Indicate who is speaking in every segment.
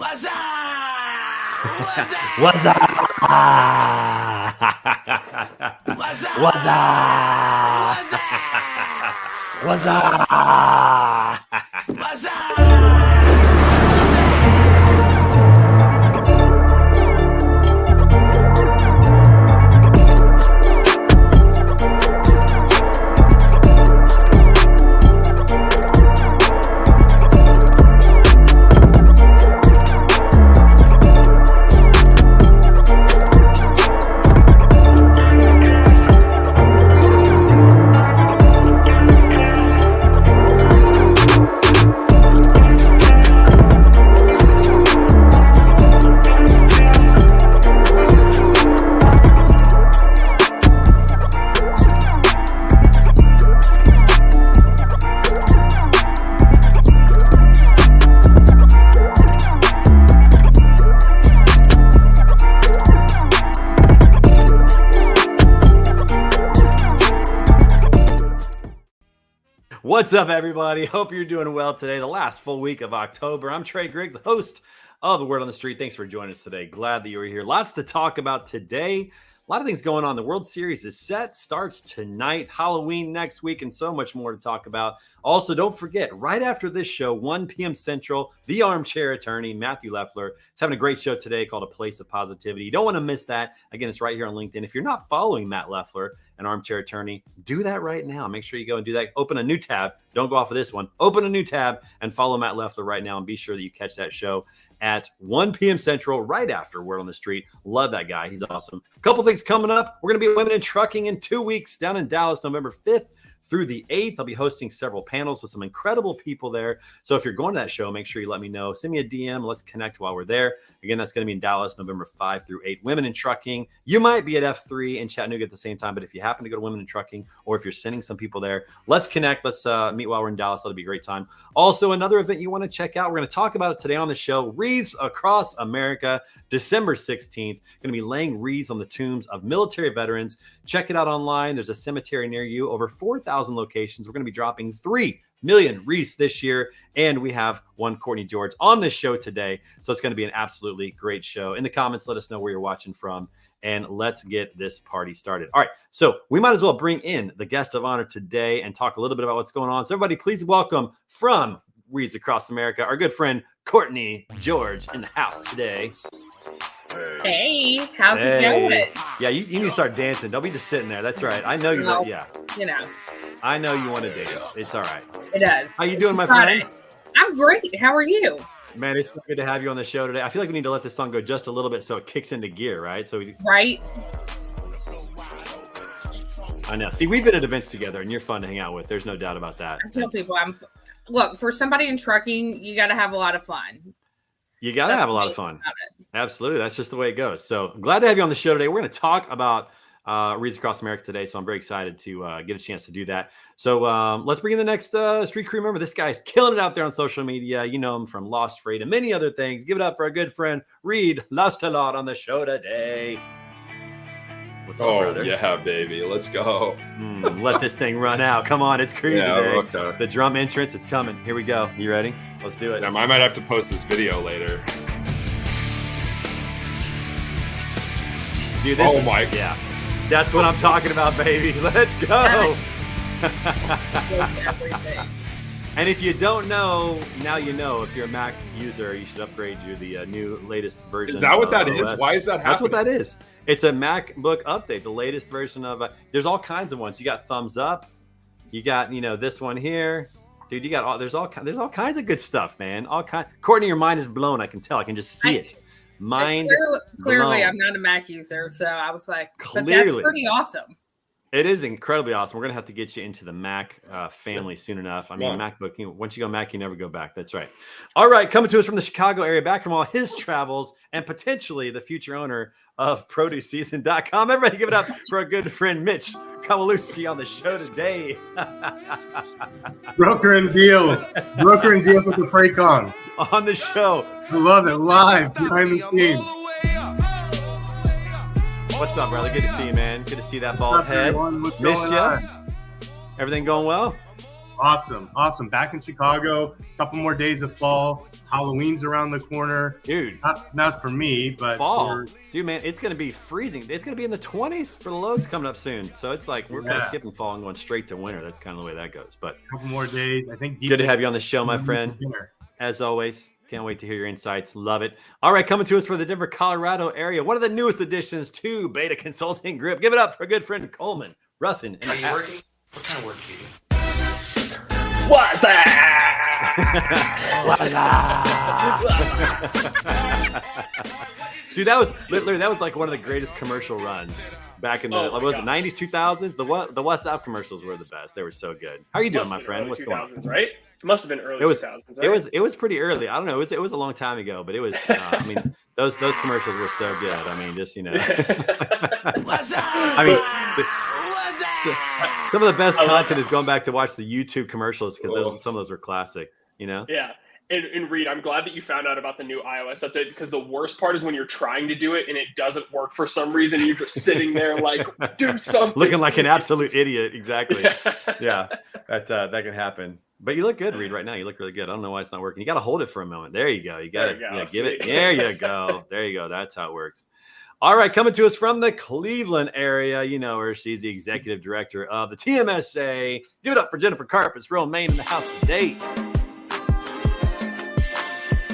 Speaker 1: What's up? What's up?
Speaker 2: What's up?
Speaker 1: What's up?
Speaker 2: What's up? What's up?
Speaker 1: What's up?
Speaker 2: What's up, everybody? Hope you're doing well today. The last full week of October. I'm Trey Griggs, the host of The Word on the Street. Thanks for joining us today. Glad that you were here. Lots to talk about today. A lot of things going on. The World Series is set, starts tonight, Halloween next week, and so much more to talk about. Also, don't forget, right after this show, 1 p.m. Central, the armchair attorney, Matthew Leffler, is having a great show today called A Place of Positivity. You don't want to miss that. Again, it's right here on LinkedIn. If you're not following Matt Leffler, an armchair attorney, do that right now. Make sure you go and do that. Open a new tab. Don't go off of this one. Open a new tab and follow Matt Leffler right now, and be sure that you catch that show at 1 p.m. Central, right after Word on the Street. Love that guy. He's awesome. A couple things coming up. We're going to be Women in Trucking in 2 weeks down in Dallas, November 5th through the 8th. I'll be hosting several panels with some incredible people there. So if you're going to that show, make sure you let me know. Send me a DM. Let's connect while we're there. Again, that's going to be in Dallas, November 5 through 8. Women in Trucking. You might be at F3 in Chattanooga at the same time, but if you happen to go to Women in Trucking, or if you're sending some people there, let's connect. Let's meet while we're in Dallas. That'll be a great time. Also, another event you want to check out. We're going to talk about it today on the show. Wreaths Across America, December 16th. Going to be laying wreaths on the tombs of military veterans. Check it out online. There's a cemetery near you. Over 4,000 locations. We're going to be dropping 3 million wreaths this year, and we have one Courtney George on this show today, so it's going to be an absolutely great show. In the comments, let us know where you're watching from, and let's get this party started. All right, so we might as well bring in the guest of honor today and talk a little bit about what's going on. So everybody, please welcome from Wreaths Across America, our good friend Courtney George in the house today.
Speaker 3: Hey, how's it going?
Speaker 2: Yeah, you need to start dancing. Don't be just sitting there. That's right. I know you.
Speaker 3: Well,
Speaker 2: Yeah,
Speaker 3: you know,
Speaker 2: I know you want to dance. It's all right.
Speaker 3: it does.
Speaker 2: How you doing, my
Speaker 3: Friday.
Speaker 2: friend?
Speaker 3: I'm great. How are you?
Speaker 2: Man, it's so good to have you on the show today. I feel like we need to let this song go just a little bit so it kicks into gear, right? So
Speaker 3: Right?
Speaker 2: I know. See, we've been at events together, and you're fun to hang out with. There's no doubt about that.
Speaker 3: I tell people, look, for somebody in trucking, you got to have a lot of fun.
Speaker 2: You got to have a lot of fun. Absolutely. That's just the way it goes. So glad to have you on the show today. We're going to talk about Wreaths Across America today, so I'm very excited to get a chance to do that. So let's bring in the next street crew member. This guy's killing it out there on social media. You know him from Lost Freight and many other things. Give it up for our good friend Reed Lost-a-Lot on the show today. What's up, brother?
Speaker 4: Yeah, baby. Let's go.
Speaker 2: Let this thing run out. Come on, it's Creed today.
Speaker 4: Okay.
Speaker 2: The drum entrance, it's coming. Here we go. You ready? Let's do it.
Speaker 4: I might have to post this video later.
Speaker 2: Dude,
Speaker 4: Yeah.
Speaker 2: That's what I'm talking about, baby. Let's go. And if you don't know, now you know. If you're a Mac user, you should upgrade to the new latest version.
Speaker 4: Is that what that
Speaker 2: OS.
Speaker 4: is? Why is that happening?
Speaker 2: That's what that is. It's a MacBook update, the latest version of there's all kinds of ones. You got thumbs up. You got, this one here. Dude, you got there's all kinds of good stuff, man. Courtney, your mind is blown. I can tell. I can just see it.
Speaker 3: Clearly, I'm not a Mac user, so I was like, but
Speaker 2: Clearly.
Speaker 3: that's pretty awesome.
Speaker 2: It is incredibly awesome. We're going to have to get you into the Mac family soon enough. I mean,
Speaker 4: Yeah.
Speaker 2: MacBook, once you go Mac, you never go back. That's right. All right, coming to us from the Chicago area, back from all his travels, and potentially the future owner of ProduceSeason.com. Everybody give it up for our good friend Mitch Kowalewski on the show today.
Speaker 5: Brokering deals with the Fraycon.
Speaker 2: On the show.
Speaker 5: I love it. Live behind the scenes.
Speaker 2: What's up, brother? Good to see you, man. Good to see that bald
Speaker 5: What's up,
Speaker 2: head.
Speaker 5: everyone? What's
Speaker 2: Missed
Speaker 5: going
Speaker 2: ya.
Speaker 5: on?
Speaker 2: Everything going well?
Speaker 5: Awesome. Back in Chicago. A couple more days of fall. Halloween's around the corner.
Speaker 2: Dude.
Speaker 5: Not for me, but
Speaker 2: fall. Dude, man, it's going to be freezing. It's going to be in the 20s for the lows coming up soon. So it's like we're kind of skipping fall and going straight to winter. That's kind of the way that goes. But
Speaker 5: a couple more days. I think.
Speaker 2: Good to have you on the show, my friend. As always. Can't wait to hear your insights. Love it. All right, coming to us for the Denver, Colorado area. One of the newest additions to Beta Consulting Group. Give it up for a good friend, Coleman Ruffin.
Speaker 1: Are you working? What kind of work do you do?
Speaker 6: What's that?
Speaker 2: Dude, that was like one of the greatest commercial runs back in the was it 90s, 2000s? The WhatsApp commercials were the best. They were so good. How are you doing, my friend? What's going on?
Speaker 6: Right? It must have been early 2000s. Right?
Speaker 2: It was pretty early. I don't know. It was a long time ago, but it was. I mean, those commercials were so good. I mean, just
Speaker 1: What's up?
Speaker 2: I mean. Some of the best content is going back to watch the YouTube commercials because some of those were classic,
Speaker 6: Yeah. And Reed, I'm glad that you found out about the new iOS update because the worst part is when you're trying to do it and it doesn't work for some reason. You're just sitting there like, do something.
Speaker 2: Looking like an absolute idiot. Exactly. Yeah, that can happen. But you look good, Reed, right now. You look really good. I don't know why it's not working. You got to hold it for a moment. There you go. You got to give it. There you go. There you go. That's how it works. All right, coming to us from the Cleveland area, you know her. She's the executive director of the TMSA. Give it up for Jennifer Carpets, real main in the house today.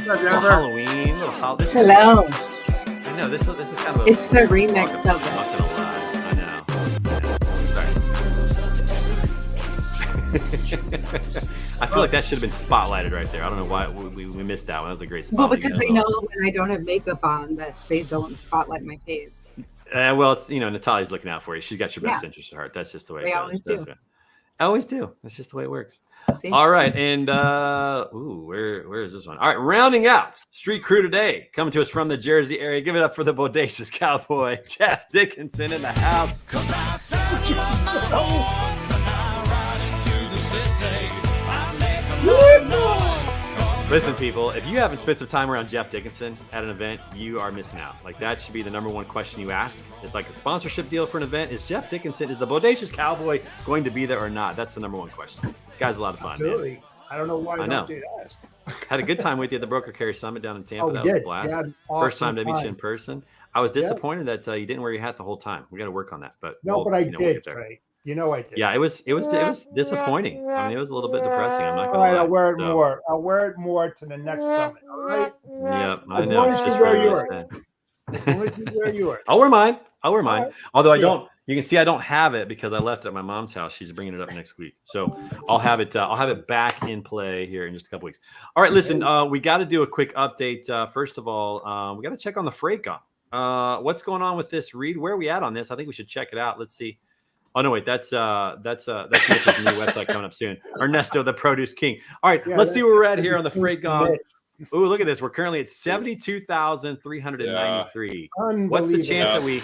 Speaker 2: Halloween.
Speaker 7: Hello.
Speaker 2: I know this is kind of.
Speaker 7: It's the remix of it.
Speaker 2: Not gonna lie. I know. Sorry. I feel like that should have been spotlighted right there. I don't know why we missed that one. That was a great spot.
Speaker 7: Well, because they know when I don't have makeup on that they don't spotlight my face.
Speaker 2: Well, it's Natalia's looking out for you. She's got your best interest at heart. That's just the way it goes.
Speaker 7: Always do.
Speaker 2: I always do. That's just the way it works.
Speaker 7: See?
Speaker 2: All right, and where is this one? All right, rounding out Street Crew today, coming to us from the Jersey area. Give it up for the bodacious cowboy, Jeff Dickinson in the house. Listen, people, if you haven't spent some time around Jeff Dickinson at an event, you are missing out. Like, that should be the number one question you ask. It's like a sponsorship deal for an event. Is the bodacious cowboy going to be there or not? That's the number one question. Guy's a lot of fun.
Speaker 8: Absolutely.
Speaker 2: Man.
Speaker 8: I don't know why I don't do that.
Speaker 2: Had a good time with you at the Broker Carrier Summit down in Tampa. That
Speaker 8: was
Speaker 2: a blast.
Speaker 8: Awesome
Speaker 2: First time to meet you in person. I was disappointed that you didn't wear your hat the whole time. We got to work on that. But
Speaker 8: but I did, Trey. I did.
Speaker 2: Yeah, it was disappointing. I mean, it was a little bit depressing. I'm not gonna lie.
Speaker 8: I'll wear it more. I'll wear it more to the next summit. All right.
Speaker 2: Yeah, I know. It's just wear yours. I'll wear mine. Right. Although I don't. You can see I don't have it because I left it at my mom's house. She's bringing it up next week, so I'll have it. I'll have it back in play here in just a couple weeks. All right, listen. We got to do a quick update. First of all, we got to check on the freight gun. What's going on with this, Reed? Where are we at on this? I think we should check it out. Let's see. Oh no, wait, that's Mitchell's new website coming up soon. Ernesto, the Produce King. All right, let's see where we're at here on the freight gong. Oh, look at this. We're currently at 72,393. What's the chance that we?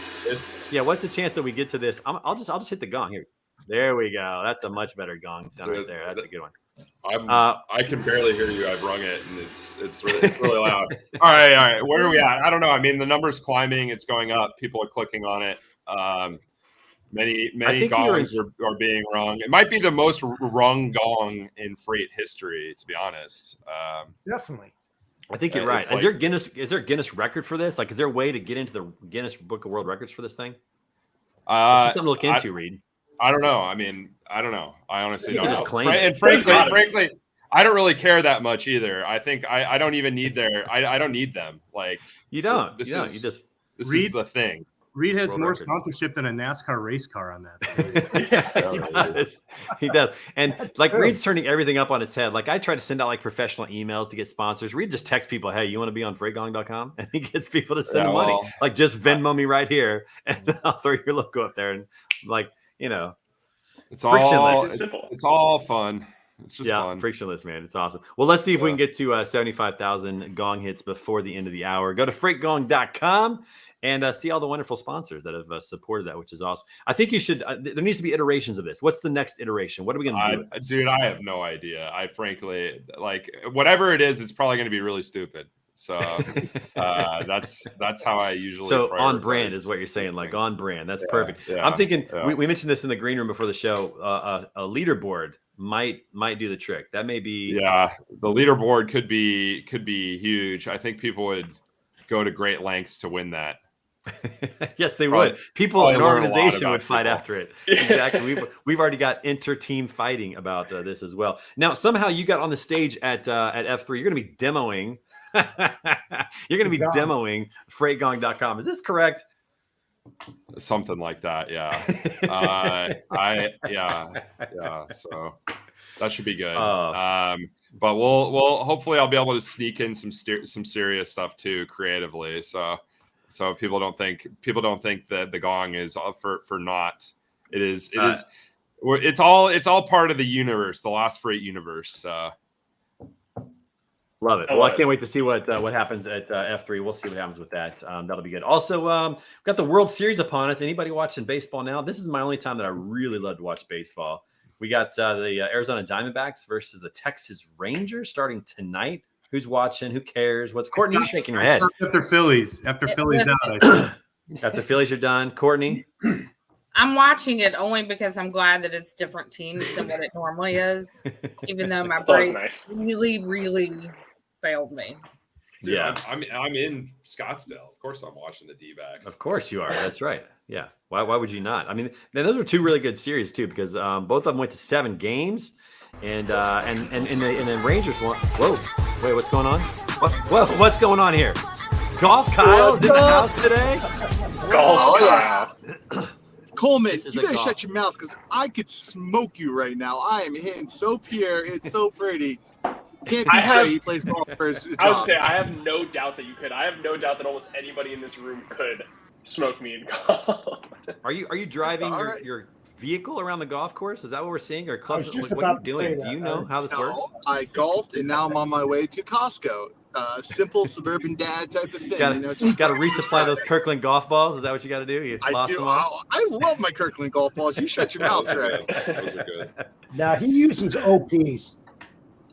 Speaker 2: What's the chance that we get to this? I'll just hit the gong here. There we go. That's a much better gong sound right there. That's a good one.
Speaker 4: I can barely hear you. I've rung it, and it's really loud. All right. Where are we at? I don't know. I mean, the number's climbing. It's going up. People are clicking on it. Many gongs are being rung. It might be the most rung gong in freight history, to be honest.
Speaker 8: Definitely.
Speaker 2: I think you're right. Is there a Guinness record for this? Like, is there a way to get into the Guinness Book of World Records for this thing? This is something to look into, Reed.
Speaker 4: I don't know. I mean, I don't know. I honestly don't know.
Speaker 2: Just claim it.
Speaker 4: And frankly, I don't really care that much either. I think I don't even need I don't need them. Like,
Speaker 2: you don't.
Speaker 4: This
Speaker 2: is
Speaker 4: the thing.
Speaker 5: Reed has more sponsorship than a NASCAR race car on that.
Speaker 2: He does. And like Reed's turning everything up on its head. Like I try to send out like professional emails to get sponsors. Reed just texts people, "Hey, you want to be on freightgong.com?" And he gets people to send money. Like just Venmo me right here, and I'll throw your logo up there. And like
Speaker 4: it's all simple. It's all fun. It's just fun.
Speaker 2: Frictionless, man. It's awesome. Well, let's see if we can get to 75,000 gong hits before the end of the hour. Go to freightgong.com. And see all the wonderful sponsors that have supported that, which is awesome. I think you should. There needs to be iterations of this. What's the next iteration? What are we going to do?
Speaker 4: Dude, I have no idea. I frankly, like, whatever it is, it's probably going to be really stupid. So that's how I usually.
Speaker 2: So on brand is what you're saying, like on brand. That's perfect. I'm thinking we mentioned this in the green room before the show. A leaderboard might do the trick. That may be.
Speaker 4: Yeah, the leaderboard could be huge. I think people would go to great lengths to win that.
Speaker 2: Yes, they
Speaker 4: Probably-
Speaker 2: would. People,
Speaker 4: probably
Speaker 2: an
Speaker 4: learn a lot
Speaker 2: organization
Speaker 4: about
Speaker 2: would fight
Speaker 4: people.
Speaker 2: after it. Exactly. We've already got inter-team fighting about this as well. Now, somehow you got on the stage at F3. You're going to be demoing. You're going to be demoing freightgong.com. Is this correct?
Speaker 4: Something like that. Yeah. Yeah. So that should be good. But we'll hopefully I'll be able to sneak in some serious stuff too creatively. So people don't think that the gong is for naught. It is. It's all part of the universe, the Last Freight universe.
Speaker 2: Love it. Well, I can't wait to see what happens at F3. We'll see what happens with that. That'll be good. Also, we've got the World Series upon us. Anybody watching baseball now? This is my only time that I really love to watch baseball. We got the Arizona Diamondbacks versus the Texas Rangers starting tonight. Who's watching? Who cares? What's Courtney? You shaking your head?
Speaker 5: After Phillies out. I think.
Speaker 2: After Phillies are done, Courtney.
Speaker 3: I'm watching it only because I'm glad that it's different teams than what it normally is. Even though my brain really, really failed me.
Speaker 4: Dude,
Speaker 2: yeah,
Speaker 4: I'm in Scottsdale. Of course, I'm watching the D-backs.
Speaker 2: Of course you are. That's right. Yeah. Why would you not? I mean, those were two really good series too, because both of them went to 7 games, and the Rangers won. Whoa, wait, what's going on? What's going on here? Golf Kyle is in the house today.
Speaker 6: Golf Kyle.
Speaker 9: Coleman, you better shut your mouth because I could smoke you right now. I am hitting so pure. It's so pretty. Can't be Trey. He plays golf for his job.
Speaker 6: I would say I have no doubt that you could. I have no doubt that almost anybody in this room could smoke me in golf.
Speaker 2: Are you driving your vehicle around the golf course? Is that what we're seeing? Or clubs? What are you doing? Do you know how this works?
Speaker 9: I golfed and now I'm on my way to Costco. Simple suburban dad type of thing.
Speaker 2: Got to resupply those Kirkland golf balls. Is that what you got to do?
Speaker 9: I do. I love my Kirkland golf balls. You shut your mouth, Trey.
Speaker 4: Those are good.
Speaker 8: Now he uses OPs.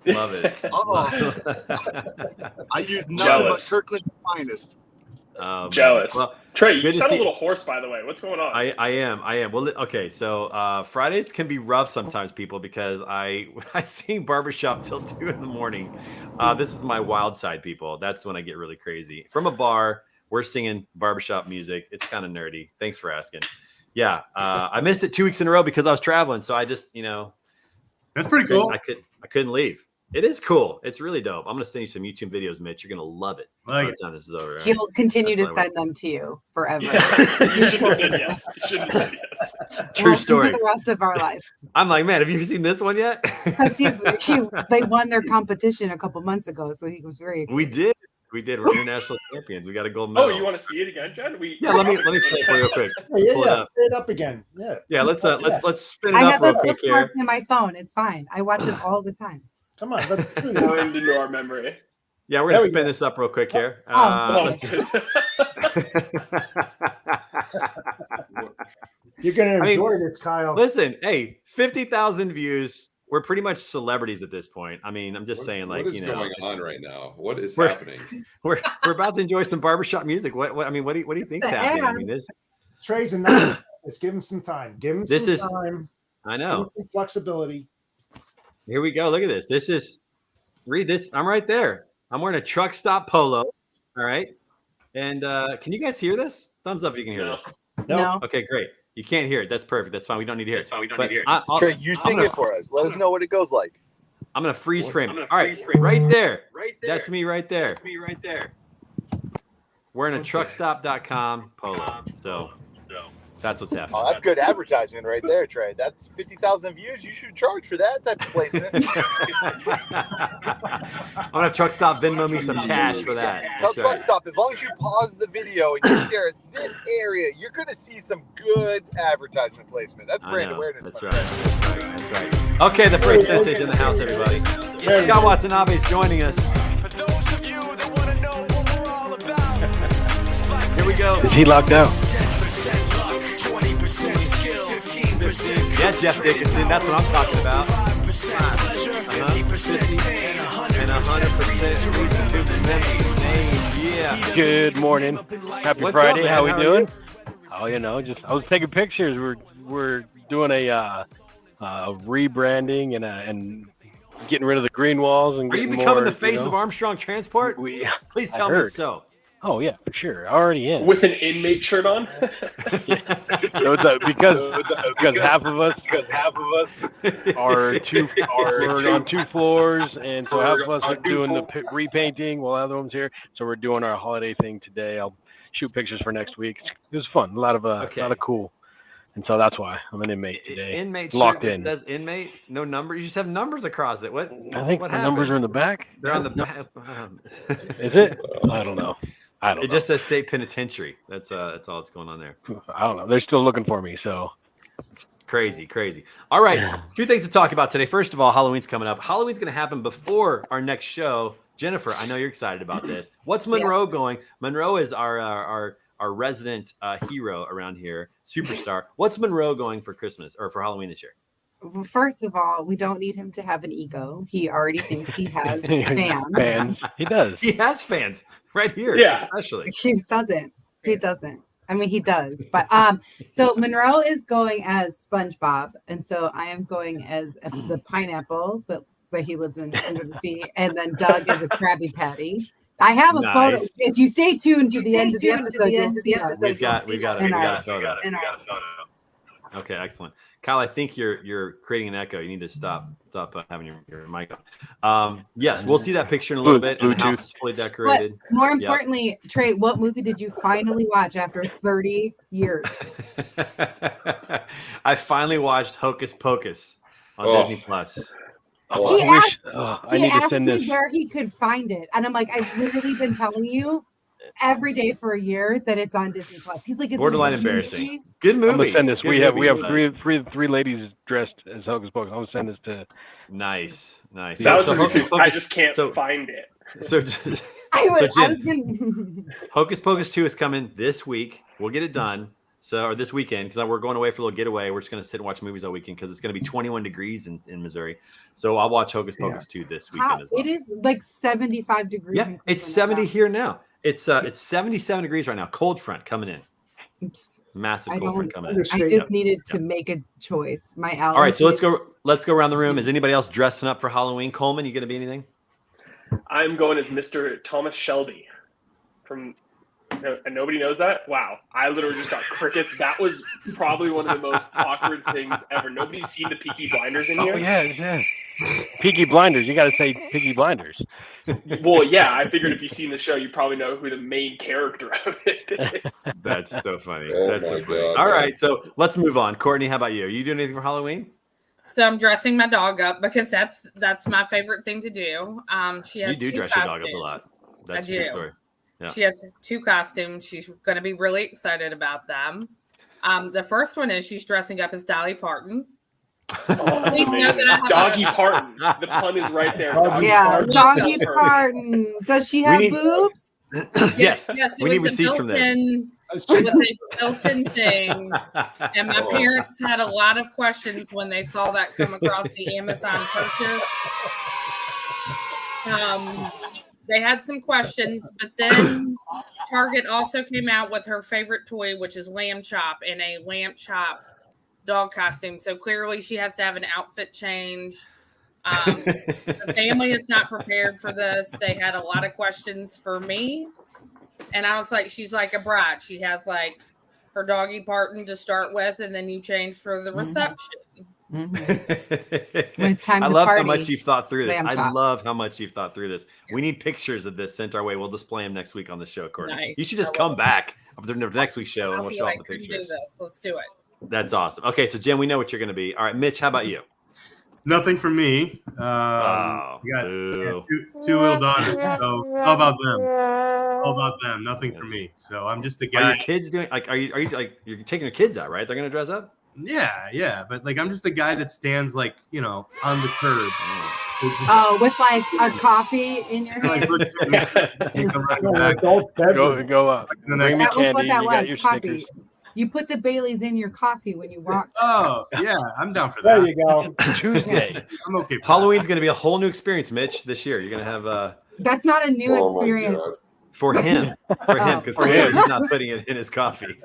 Speaker 2: Love it.
Speaker 9: I use nothing but Kirkland finest.
Speaker 6: Jealous.
Speaker 2: Well,
Speaker 6: Trey, you sound a little hoarse, by the way. What's going on?
Speaker 2: I am. Well, okay. So Fridays can be rough sometimes, people, because I sing barbershop till 2 in the morning. This is my wild side, people. That's when I get really crazy. From a bar, we're singing barbershop music. It's kind of nerdy. Thanks for asking. Yeah, I missed it 2 weeks in a row because I was traveling. So I just,
Speaker 5: that's pretty cool.
Speaker 2: I couldn't leave. It is cool. It's really dope. I'm going to send you some YouTube videos, Mitch. You're going to love it by the time this is over.
Speaker 7: He'll continue to send them to you forever.
Speaker 6: Yeah. You should have said yes. You should have said yes.
Speaker 2: True story.
Speaker 7: For the rest of our life.
Speaker 2: I'm like, man, have you seen this one yet?
Speaker 7: Because they won their competition a couple months ago, so he was very excited.
Speaker 2: We did. We're international champions. We got a gold medal.
Speaker 6: Oh, you want to see it again, Jen?
Speaker 2: Yeah, let me play it for you real quick.
Speaker 8: Yeah, it up again. Yeah.
Speaker 2: Let's spin it
Speaker 7: I
Speaker 2: up
Speaker 7: have
Speaker 2: real
Speaker 7: the
Speaker 2: quick
Speaker 7: bookmark
Speaker 2: here.
Speaker 7: in my phone. It's fine. I watch it all the time.
Speaker 8: Come on, let's do
Speaker 6: Go
Speaker 8: this.
Speaker 6: into our memory.
Speaker 2: Yeah, we're gonna spin this up real quick here.
Speaker 8: You're gonna enjoy this, Kyle.
Speaker 2: Listen, hey, 50,000 views. We're pretty much celebrities at this point. I mean, I'm just saying, like,
Speaker 4: what is going on right now? What is
Speaker 2: we're,
Speaker 4: happening?
Speaker 2: We're about to enjoy some barbershop music. What do you think's happening? I mean, this
Speaker 8: Trey's a nice. Let's give him some time. Give him some time.
Speaker 2: I know.
Speaker 8: Some flexibility.
Speaker 2: Here we go. Look at this. Read this. I'm right there. I'm wearing a truck stop polo. All right. And can you guys hear this? Thumbs up if you can hear this.
Speaker 7: No.
Speaker 2: Okay, great. You can't hear it. That's perfect. That's fine. We don't need to hear it.
Speaker 10: Trey, you sing it for us. Let us know what it goes like.
Speaker 2: I'm going to freeze frame it. All right. Right there. That's me right there. Wearing a truckstop.com polo. So that's what's happening.
Speaker 10: Oh, that's good advertisement right there, Trey. That's 50,000 views. You should charge for that type of placement.
Speaker 2: I'm going to truck stop Venmo me some cash for that.
Speaker 10: Tell truck stop, as long as you pause the video and you share this area, you're going to see some good advertisement placement. That's brand awareness.
Speaker 2: That's right. Okay, the freight sensei's in the house, everybody. Scott Watanabe's joining us.
Speaker 11: For those of you that want to know what we're all about.
Speaker 2: Here we go.
Speaker 11: Is he locked out?
Speaker 2: Yes, Jeff Dickinson. That's what I'm talking about. 50 and 100% reason to remember name. Yeah.
Speaker 12: Good morning. Happy
Speaker 2: What's
Speaker 12: Friday.
Speaker 2: up, man?
Speaker 12: How we
Speaker 2: How are
Speaker 12: doing?
Speaker 2: you?
Speaker 12: Oh, just I was taking pictures. We're doing a rebranding and getting rid of the green walls and
Speaker 2: Are you
Speaker 12: getting
Speaker 2: becoming
Speaker 12: more,
Speaker 2: the face of Armstrong Transport? Please tell me it's so.
Speaker 12: Oh yeah, for sure. Already in.
Speaker 6: With an inmate shirt on.
Speaker 12: So because half of us are we're on 2 floors, and so half of us are doing the repainting while other ones here. So we're doing our holiday thing today. I'll shoot pictures for next week. It was fun. A lot of cool. And so that's why I'm an inmate today.
Speaker 2: Inmate
Speaker 12: locked
Speaker 2: shirt
Speaker 12: in.
Speaker 2: That says inmate, no number. You just have numbers across it. What?
Speaker 12: I think
Speaker 2: what
Speaker 12: the
Speaker 2: happened?
Speaker 12: numbers are in the back.
Speaker 2: They're on the back.
Speaker 12: Is it? I don't know.
Speaker 2: It just says state penitentiary. That's all that's going on there.
Speaker 12: I don't know. They're still looking for me. So
Speaker 2: crazy. All right, a few things to talk about today. First of all, Halloween's coming up. Halloween's going to happen before our next show. Jennifer, I know you're excited about this. What's Monroe going? Monroe is our resident hero around here, superstar. What's Monroe going for Christmas or for Halloween this year?
Speaker 7: First of all, we don't need him to have an ego. He already thinks he has fans.
Speaker 12: He does.
Speaker 2: He has fans right here, especially.
Speaker 7: He doesn't. I mean, he does. But so Monroe is going as SpongeBob, and so I am going as the pineapple, but he lives under the sea, and then Doug is a Krabby Patty. I have a photo. If you stay tuned to the end of the episode, you'll see us.
Speaker 2: We've got a photo. Okay, excellent. Kyle, I think you're creating an echo. You need to stop having your mic on. Yes, we'll see that picture in a little bit. And the house is fully decorated.
Speaker 7: But more importantly, Trey, what movie did you finally watch after 30 years?
Speaker 2: I finally watched Hocus Pocus on Disney Plus.
Speaker 7: He asked
Speaker 12: send
Speaker 7: me
Speaker 12: this.
Speaker 7: where he could find it, and I'm like, I've literally been telling you every day for a year that it's on Disney Plus. He's like, it's
Speaker 2: borderline embarrassing. Good movie.
Speaker 12: I'm gonna send this.
Speaker 2: Good
Speaker 12: we have
Speaker 2: movie,
Speaker 12: three ladies dressed as Hocus Pocus. I'm gonna send this to.
Speaker 2: Nice.
Speaker 6: That was his excuse. I just can't find it.
Speaker 2: So,
Speaker 7: I was
Speaker 2: Jen, Hocus Pocus 2 is coming this week. We'll get it done. Or this weekend, because we're going away for a little getaway. We're just going to sit and watch movies all weekend because it's going to be 21 degrees in Missouri. So I'll watch Hocus Pocus 2 this weekend as well.
Speaker 7: It is like 75 degrees.
Speaker 2: Yeah, it's 70 here now. It's 77 degrees right now. Cold front coming in. Massive cold front coming in.
Speaker 7: I just needed to make a choice. My allergies.
Speaker 2: All right, so let's go around the room. Is anybody else dressing up for Halloween? Coleman, you going to be anything?
Speaker 6: I'm going as Mr. Thomas Shelby from. And nobody knows that? Wow. I literally just got crickets. That was probably one of the most awkward things ever. Nobody's seen the Peaky Blinders in here?
Speaker 12: Oh, yeah. Peaky Blinders. You got to say Peaky Blinders.
Speaker 6: Well, yeah. I figured if you've seen the show, you probably know who the main character of it is.
Speaker 2: That's so funny.
Speaker 13: Oh
Speaker 2: That's so
Speaker 13: my
Speaker 2: funny.
Speaker 13: God,
Speaker 2: All
Speaker 13: man.
Speaker 2: right, so let's move on. Courtney, how about you? Are you doing anything for Halloween?
Speaker 3: So I'm dressing my dog up because that's my favorite thing to do. She has
Speaker 2: You do dress your dog up a lot. That's a true story. Yeah.
Speaker 3: She has 2 costumes. She's going to be really excited about them. The first one is she's dressing up as Dolly Parton.
Speaker 6: Doggy Parton. The pun is right there.
Speaker 7: Doggy Parton. Does she have boobs?
Speaker 2: Yes. We need
Speaker 3: was
Speaker 2: receipts from this.
Speaker 3: It was a built-in thing, and my parents had a lot of questions when they saw that come across the Amazon purchase. They had some questions, but then Target also came out with her favorite toy, which is Lamb Chop, in a Lamb Chop dog costume. So clearly she has to have an outfit change. The family is not prepared for this. They had a lot of questions for me. And I was like, she's like a bride. She has like her Doggy Parton to start with, and then you change for the reception.
Speaker 7: When it's time
Speaker 2: I
Speaker 7: to
Speaker 2: love
Speaker 7: party,
Speaker 2: how much you've thought through this.
Speaker 7: Lamb
Speaker 2: I
Speaker 7: chop.
Speaker 2: love how much you've thought through this. We need pictures of this sent our way. We'll display them next week on the show, Courtney.
Speaker 3: Nice.
Speaker 2: You should just come back after the next week's show and
Speaker 3: I'll
Speaker 2: we'll
Speaker 3: be
Speaker 2: show
Speaker 3: like,
Speaker 2: off the
Speaker 3: "Can you do
Speaker 2: pictures.
Speaker 3: this? Let's do it."
Speaker 2: That's awesome. Okay, so Jim, we know what you're going to be. All right, Mitch, how about you?
Speaker 5: Nothing for me. We got two little daughters, so all about them. All about them. Nothing for me. So I'm just a guy.
Speaker 2: Are your kids doing like? Are you like you're taking your kids out, right? They're going to dress up.
Speaker 5: Yeah, but like I'm just the guy that stands like on the curb.
Speaker 7: Oh, with like a coffee in your hand.
Speaker 12: Go up.
Speaker 7: That was what that was. Coffee. You put the Baileys in your coffee when you walk.
Speaker 5: Oh, yeah, I'm down for that.
Speaker 8: There you go.
Speaker 2: Tuesday.
Speaker 5: I'm okay.
Speaker 2: Halloween's going to be a whole new experience, Mitch. This year, you're going to have.
Speaker 7: That's not a new experience.
Speaker 2: For him, because he's not putting it in his coffee.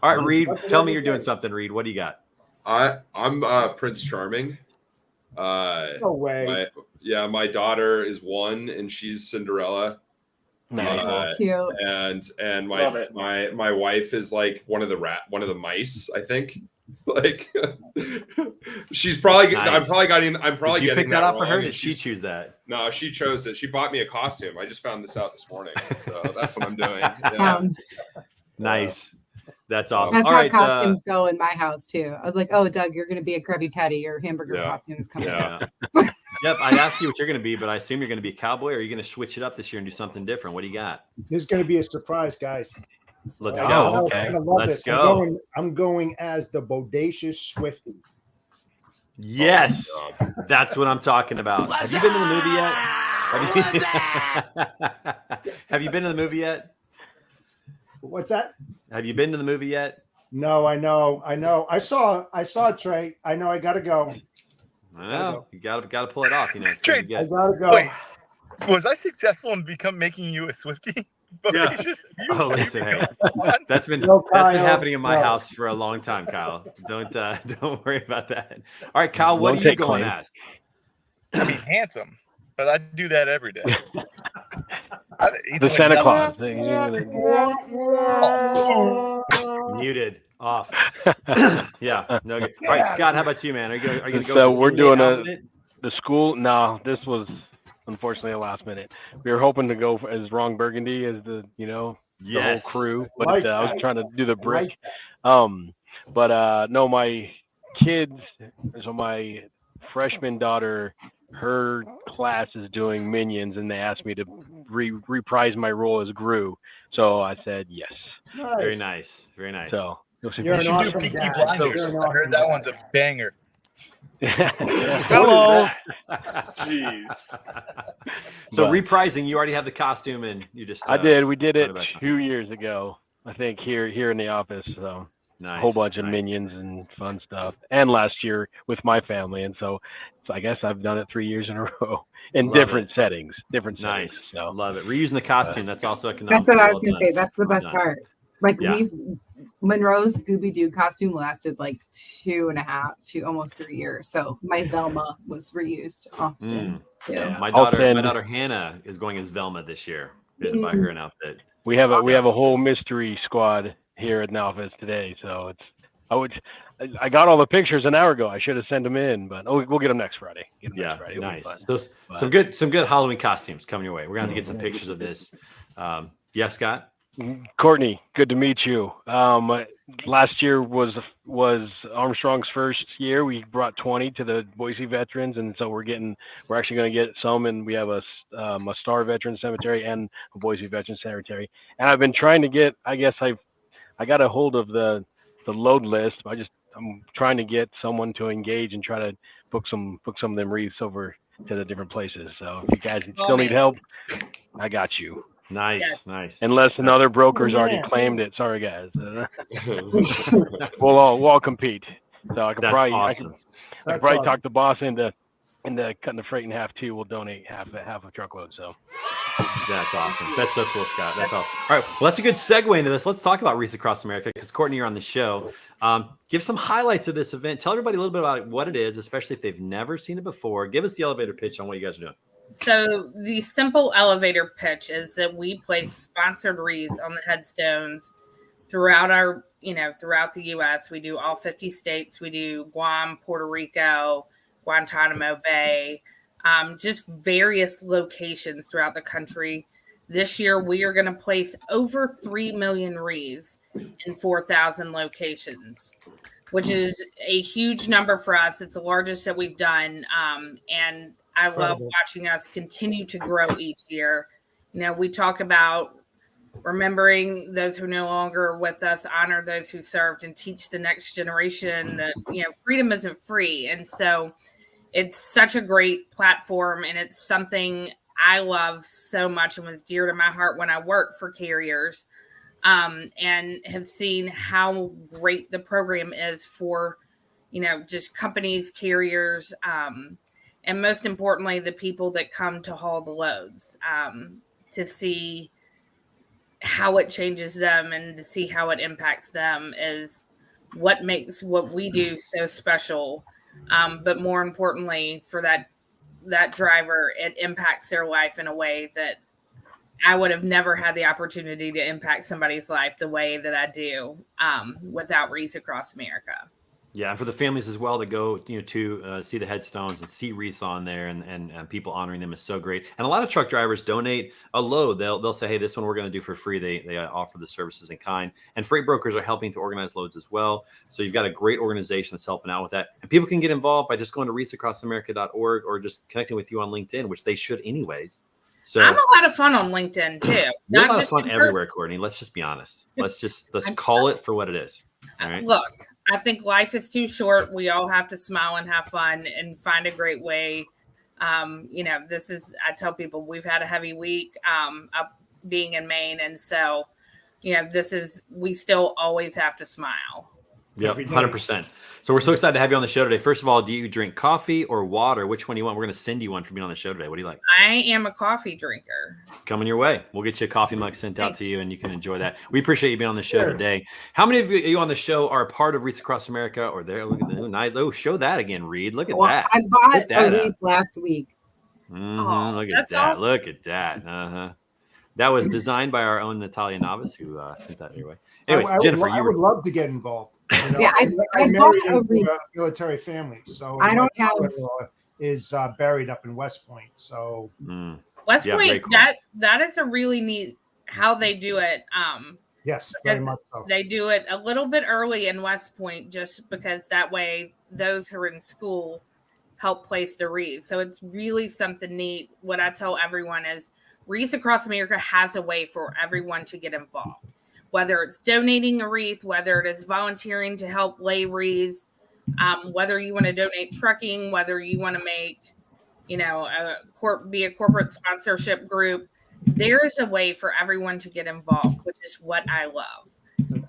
Speaker 2: All right, Reed, tell me you're doing something, Reed. What do you got?
Speaker 4: I'm Prince Charming.
Speaker 8: No way.
Speaker 4: My daughter is 1 and she's Cinderella.
Speaker 7: That's cute.
Speaker 4: And my wife is like one of the mice, I think. Like she's probably
Speaker 2: Nice.
Speaker 4: I'm probably
Speaker 2: Did you
Speaker 4: getting
Speaker 2: pick that
Speaker 4: that
Speaker 2: up for
Speaker 4: wrong,
Speaker 2: her?
Speaker 4: and
Speaker 2: Did she choose that?
Speaker 4: No, she chose it. She bought me a costume. I just found this out this morning. So that's what I'm doing. Yeah.
Speaker 7: Sounds
Speaker 2: nice. That's awesome.
Speaker 7: That's
Speaker 2: All
Speaker 7: how
Speaker 2: right,
Speaker 7: costumes go in my house too. I was like, "Oh, Doug, you're going to be a Krabby Patty. Your hamburger costume is coming out."
Speaker 2: Yep, I'd ask you what you're going to be, but I assume you're going to be a cowboy, or are you going to switch it up this year and do something different? What do you got?
Speaker 8: This is going to be a surprise, guys.
Speaker 2: Let's
Speaker 8: I'm
Speaker 2: go.
Speaker 8: gonna love
Speaker 2: Let's
Speaker 8: this.
Speaker 2: go.
Speaker 8: I'm going as the bodacious Swifty.
Speaker 2: Yes, that's what I'm talking about. Have you been to the movie yet? Have you been to the movie yet?
Speaker 8: What's that?
Speaker 2: Have you been to the movie yet?
Speaker 8: No, I know. I saw Trey. I know I gotta go.
Speaker 2: I know. You gotta pull it off, you know. It's
Speaker 9: Trey,
Speaker 2: good.
Speaker 8: I gotta go.
Speaker 9: Wait, was I successful in making you a Swifty?
Speaker 2: Yeah. Oh, listen, hey, that's been
Speaker 8: No,
Speaker 2: that's been
Speaker 8: Kyle,
Speaker 2: happening in my
Speaker 8: no.
Speaker 2: house for a long time, Kyle. Don't worry about that. All right, Kyle, what
Speaker 12: Don't
Speaker 2: are you
Speaker 12: take
Speaker 2: going
Speaker 12: claim.
Speaker 2: as?
Speaker 9: I mean, handsome, but I do that every day.
Speaker 12: The Santa Claus.
Speaker 2: Muted off. Yeah, no good. All right, Scott, how about you, man? Are you gonna go?
Speaker 12: So
Speaker 2: with
Speaker 12: we're
Speaker 2: the
Speaker 12: doing
Speaker 2: outfit?
Speaker 12: the school. No, this was unfortunately a last minute. We were hoping to go as Ron Burgundy as the whole crew, but
Speaker 8: Like
Speaker 12: I was
Speaker 8: that.
Speaker 12: trying to do the brick.
Speaker 8: Like
Speaker 12: No, my kids. So my freshman daughter, her class is doing Minions, and they asked me to reprise my role as Gru. So I said yes.
Speaker 2: Very nice, very nice.
Speaker 12: So
Speaker 8: You're an awesome
Speaker 9: Peaky
Speaker 8: dad.
Speaker 9: Blinders.
Speaker 8: You're an
Speaker 9: I heard
Speaker 8: awesome
Speaker 9: that
Speaker 8: dad.
Speaker 9: one's a banger.
Speaker 12: Hello.
Speaker 6: Jeez.
Speaker 2: So
Speaker 12: But-
Speaker 2: reprising, you already have the costume, and you just.
Speaker 12: I did. We did
Speaker 2: put
Speaker 12: it
Speaker 2: back on.
Speaker 12: 2 years ago, I think, here in the office. So
Speaker 2: Nice,
Speaker 12: a whole bunch of
Speaker 2: nice.
Speaker 12: Minions and fun stuff. And last year with my family, and so I guess I've done it 3 years in a row in
Speaker 2: Love
Speaker 12: different
Speaker 2: it.
Speaker 12: settings.
Speaker 2: Nice,
Speaker 12: Settings, so.
Speaker 2: love it. Reusing the costume. That's also economical.
Speaker 7: That's what I was
Speaker 2: Well
Speaker 7: going to
Speaker 2: done.
Speaker 7: say. That's the
Speaker 2: Well
Speaker 7: best
Speaker 2: done.
Speaker 7: part. Like
Speaker 2: Yeah.
Speaker 7: Monroe's Scooby Doo costume lasted like 2.5 to almost 3 years. So my Velma was reused often too.
Speaker 2: Yeah, my
Speaker 12: I'll
Speaker 2: daughter
Speaker 12: send-
Speaker 2: Hannah is going as Velma this year. We had to buy her an outfit.
Speaker 12: We have a whole mystery squad here at the office today. So I got all the pictures an hour ago. I should have sent them in, but we'll get them next Friday.
Speaker 2: Yeah,
Speaker 12: It'll be
Speaker 2: nice.
Speaker 12: fun.
Speaker 2: So some good Halloween costumes coming your way. We're gonna have to get some pictures of this. Yeah, Scott.
Speaker 12: Courtney, good to meet you. Last year was Armstrong's first year. We brought 20 to the Boise veterans, and so we're actually going to get some, and we have a Star Veteran Cemetery and a Boise Veteran Cemetery. And I've been trying to get. I guess I got a hold of the load list. I'm trying to get someone to engage and try to book some of them wreaths over to the different places. So if you guys still need help, I got you.
Speaker 2: Nice,
Speaker 3: Yes.
Speaker 2: nice.
Speaker 12: Unless another broker's already claimed it. Sorry, guys. We'll all compete. So I can
Speaker 2: That's
Speaker 12: probably
Speaker 2: awesome.
Speaker 12: I can probably talk the boss into cutting the freight in half too. We'll donate half a truckload. So
Speaker 2: That's awesome. That's so cool, Scott. That's awesome. All right, well, that's a good segue into this. Let's talk about Wreaths Across America because Courtney, you're on the show. Give some highlights of this event. Tell everybody a little bit about what it is, especially if they've never seen it before. Give us the elevator pitch on what you guys are doing.
Speaker 3: So the simple elevator pitch is that we place sponsored wreaths on the headstones throughout throughout the U.S. We do all 50 states. We do Guam, Puerto Rico, Guantanamo Bay, just various locations throughout the country. This year, we are going to place over 3 million wreaths in 4,000 locations, which is a huge number for us. It's the largest that we've done, and I love watching us continue to grow each year. We talk about remembering those who are no longer with us, honor those who served, and teach the next generation that, freedom isn't free. And so it's such a great platform, and it's something I love so much and was dear to my heart when I worked for carriers, and have seen how great the program is for, just companies, carriers, and most importantly, the people that come to haul the loads, to see how it changes them and to see how it impacts them is what makes what we do so special. But more importantly, for that driver, it impacts their life in a way that I would have never had the opportunity to impact somebody's life the way that I do without Wreaths Across America.
Speaker 2: Yeah, and for the families as well to go, to see the headstones and see wreaths on there, and people honoring them is so great. And a lot of truck drivers donate a load. They'll say, hey, this one we're going to do for free. They offer the services in kind, and freight brokers are helping to organize loads as well. So you've got a great organization that's helping out with that, and people can get involved by just going to wreathsacrossamerica.org or just connecting with you on LinkedIn, which they should anyways. So
Speaker 3: I'm a lot of fun on LinkedIn too.
Speaker 2: You're a lot of fun everywhere, Courtney. Let's just be honest. Let's call it for what it is. All right?
Speaker 3: Look, I think life is too short. We all have to smile and have fun and find a great way. I tell people we've had a heavy week up being in Maine. And so, we still always have to smile.
Speaker 2: Yep, 100%. So we're so excited to have you on the show today. First of all, do you drink coffee or water? Which one do you want? We're going to send you one for being on the show today. What do you like?
Speaker 3: I am a coffee drinker.
Speaker 2: Coming your way. We'll get you a coffee mug sent out to you, and you can enjoy that. We appreciate you being on the show today. How many of you on the show are a part of Wreaths Across America or there? Look at the night. Oh, show that again, Reed. Look at that.
Speaker 7: I bought a wreath last week.
Speaker 2: Look at that. Awesome. Look at that. That was designed by our own Natalia Novice, who sent that your way. Anyways, Jennifer,
Speaker 8: I would love to get involved.
Speaker 7: I
Speaker 8: married into a military family, so
Speaker 7: I don't have
Speaker 8: is buried up in West Point. So
Speaker 3: West Point, cool. that is a really neat how they do it.
Speaker 8: Yes, very much so.
Speaker 3: They do it a little bit early in West Point, just because that way those who are in school help place the wreaths. So it's really something neat. What I tell everyone is Wreaths Across America has a way for everyone to get involved, whether it's donating a wreath, whether it is volunteering to help lay wreaths, whether you want to donate trucking, whether you want to make, be a corporate sponsorship group. There's a way for everyone to get involved, which is what I love.